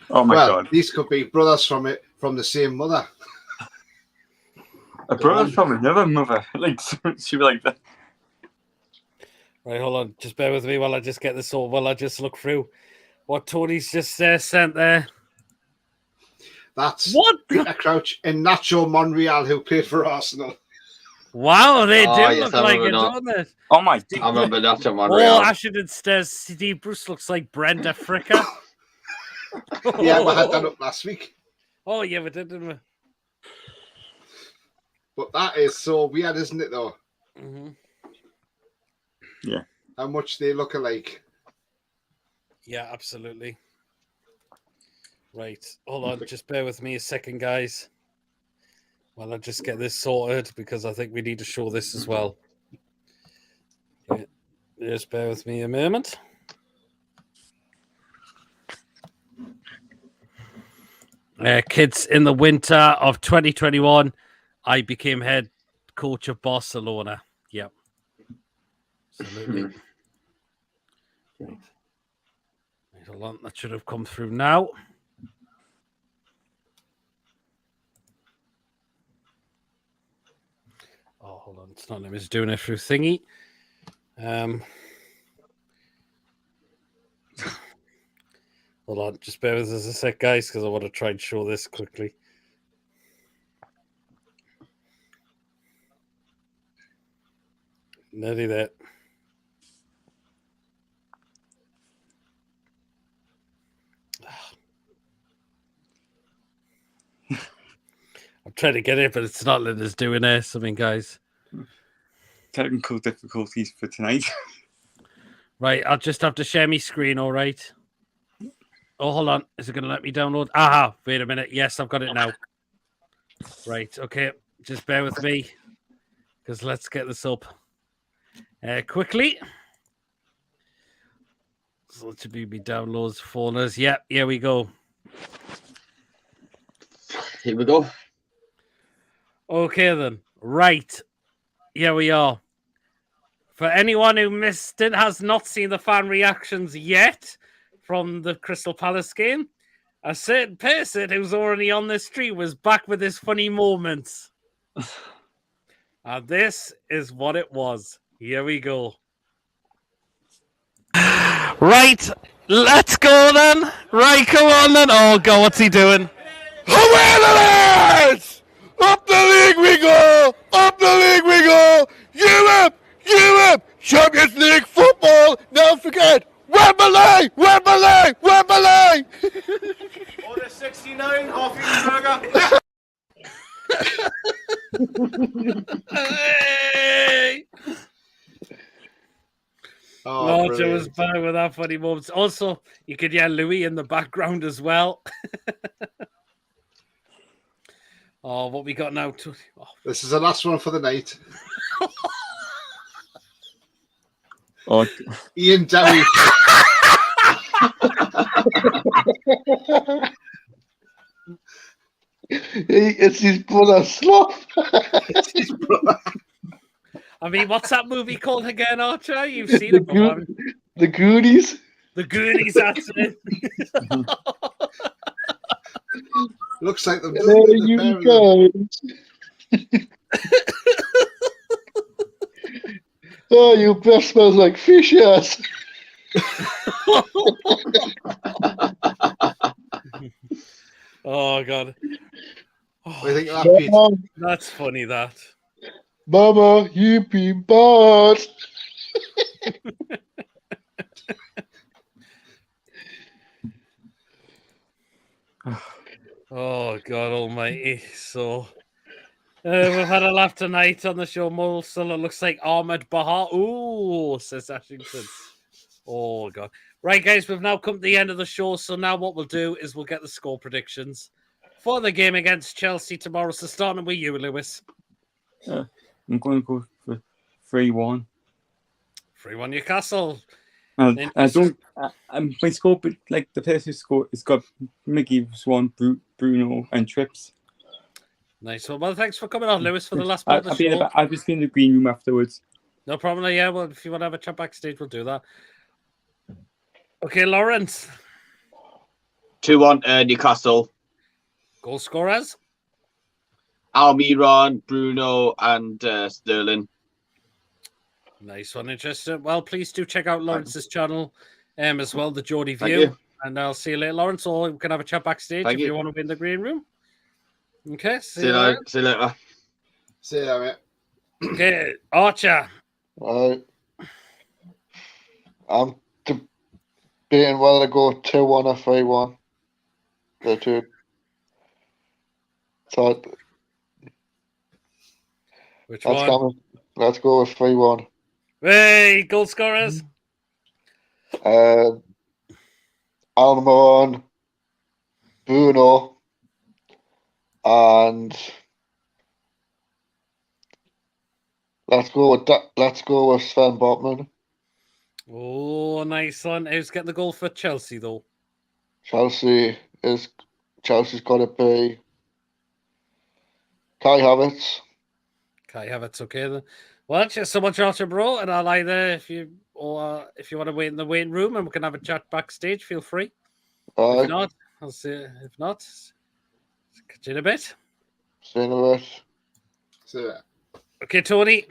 Oh my god. These could be brothers from the same mother. A brother from another mother. Like, she'd be like that. Right, hold on. Just bear with me while I just get this sorted. While I just look through what Tony's just sent there. That's what? Peter Crouch and Nacho Monreal, who played for Arsenal. Wow, they do yes, look like it, don't they? Oh my I remember that on Oh, Ashton says Steve Bruce looks like Brenda Fricker. Yeah, we had that up last week. Oh, yeah, we did, didn't we? But that is so weird, isn't it, though? Mm-hmm. Yeah. How much they look alike. Yeah, absolutely. Right. Hold on. Just bear with me a second, guys. While I just get this sorted, because I think we need to show this as well. Yeah. Just bear with me a moment. Kids, in the winter of 2021, I became head coach of Barcelona. Yep. Absolutely. Right. Hold on. That should have come through now. Oh, hold on. It's not. I'm just doing it through thingy. Hold on. Just bear with us a sec, guys, because I want to try and show this quickly. Nearly there. I'm trying to get it, but it's not letting us doing it. Something, guys. Technical difficulties for tonight. Right, I'll just have to share my screen, all right? Oh, hold on. Is it going to let me download? Aha, wait a minute. Yes, I've got it now. Right, okay. Just bear with me, because let's get this up quickly. So it should be me downloads, folders. Yep, here we go. Here we go. Okay, then. Right. Here we are. For anyone who missed it, has not seen the fan reactions yet from the Crystal Palace game, a certain person who's already on the street was back with his funny moments. And this is what it was. Here we go. Right. Let's go then. Right, come on then. Oh, God, what's he doing? Away the lads! Up the league we go! Up the league we go! Europe! Europe! Champions League football! Don't forget! Wembley! Wembley! Wembley! Order 69, half burger. Hey! Oh, Roger was back with that funny moments. Also, you could hear Louis in the background as well. Oh, what we got now? Oh. This is the last one for the night. Oh, Ian Dowie. It's his brother Sloth. It's his brother. I mean, what's that movie called again, Archer? You've seen it before. The Goonies. The Goonies, that's it. Looks like them. There you go. Oh, your breath smells like fish ass. Oh, God. What do you think of that, Pete? That's funny, that. Mama, you've been bad. Oh, God almighty. So, we've had a laugh tonight on the show. Molson, it looks like Ahmed Bahar. Ooh, says Ashington. Oh, God. Right, guys, we've now come to the end of the show. So now what we'll do is we'll get the score predictions for the game against Chelsea tomorrow. So starting with you, Lewis. I'm going to go for 3-1. 3-1 Newcastle. I don't. My score, but like the players who score, it's got Mickey, Swan, Bruno, and Trips. Nice one. Well, thanks for coming on, Lewis, for the last part of the show. I'll just be in the green room afterwards. No problem. Yeah, well, if you want to have a chat backstage, we'll do that. Okay, Lawrence. 2-1 Newcastle. Goal scorers. Almiron, Bruno, and Sterling. Nice one, interesting. Well, please do check out Lawrence's channel as well, the Geordie Thank View. you. And I'll see you later, Lawrence, or we can have a chat backstage Thank if you want to be in the green room. Okay, See you later. See you later. See you later, mate. Okay, Archer. I'm debating whether to go 2-1 or 3-1. The two. So Which one? Let's go with 3-1. Hey, goal scorers. Almiron, Bruno, and let's go with Sven Botman. Oh, nice one. Who's getting the goal for Chelsea, though? Chelsea's got to be Kai Havertz. Kai Havertz, okay then. Well, just so much, Archer, bro, and I'll either if you want to wait in the waiting room and we can have a chat backstage, feel free. If not, I'll see. If not, catch you in a bit. See you in a bit. See you later. Okay, Tony.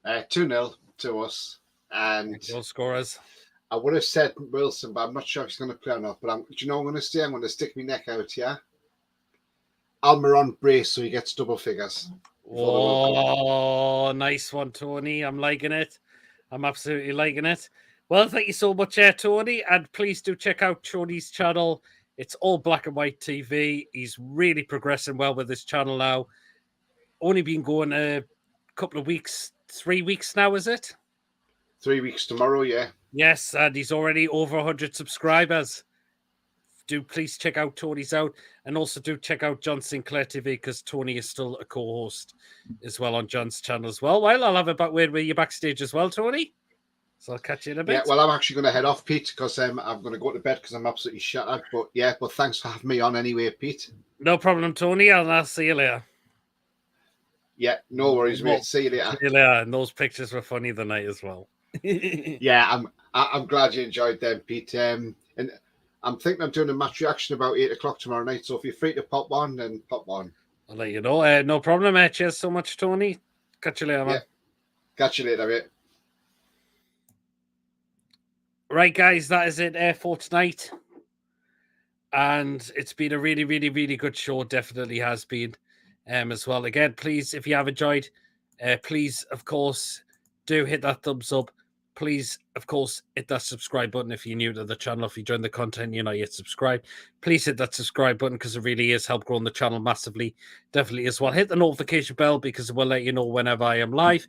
2-0 to us. And Goal scorers. I would have said Wilson, but I'm not sure if he's going to play or not. But do you know what I'm going to say? I'm going to stick my neck out here. Almiron brace so he gets double figures. Oh, nice one, Tony. I'm liking it. I'm absolutely liking it. Well, thank you so much, Tony. And please do check out Tony's channel. It's all black and white TV. He's really progressing well with this channel now. Only been going a couple of weeks, 3 weeks now, is it? 3 weeks tomorrow, yeah. Yes, and he's already over 100 subscribers. Do please check out Tony's out, and also do check out John Sinclair TV because Tony is still a co-host as well on John's channel as well. Well, I'll have a back with you backstage as well, Tony. So I'll catch you in a bit. Yeah, well, I'm actually going to head off, Pete, because I'm going to go to bed because I'm absolutely shattered. But yeah, but thanks for having me on anyway, Pete. No problem, Tony. I'll see you later. Yeah, no worries, mate. See you later. See you later. And those pictures were funny the night as well. Yeah, I'm glad you enjoyed them, Pete. And I'm thinking I'm doing a match reaction about 8 o'clock tomorrow night. So if you're free to pop on, then pop on. I'll let you know. No problem. Cheers so much, Tony. Catch you later, man. Yeah. Catch you later, mate. Right, guys, that is it for tonight. And it's been a really, really, really good show. Definitely has been as well. Again, please, if you have enjoyed, please, of course, do hit that thumbs up. Please, of course, hit that subscribe button if you're new to the channel. If you join the content, you're not yet subscribed. Please hit that subscribe button because it really is help growing the channel massively. Definitely as well. Hit the notification bell because it will let you know whenever I am live.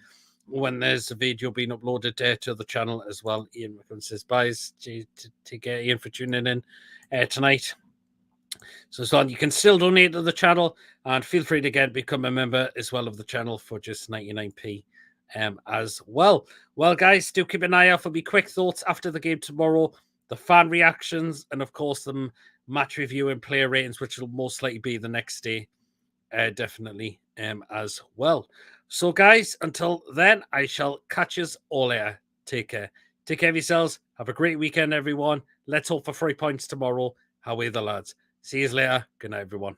When there's a video being uploaded to the channel as well. Ian McCunn says, bye. Take care, Ian, for tuning in tonight. So you can still donate to the channel, and feel free to again become a member as well of the channel for just 99p as well. Well, guys, do keep an eye out for me quick thoughts after the game tomorrow, the fan reactions, and of course the match review and player ratings, which will most likely be the next day, definitely as well. So, guys, until then, I shall catch you all later. Take care. Take care of yourselves. Have a great weekend, everyone. Let's hope for 3 points tomorrow. How are the lads? See you later. Good night, everyone.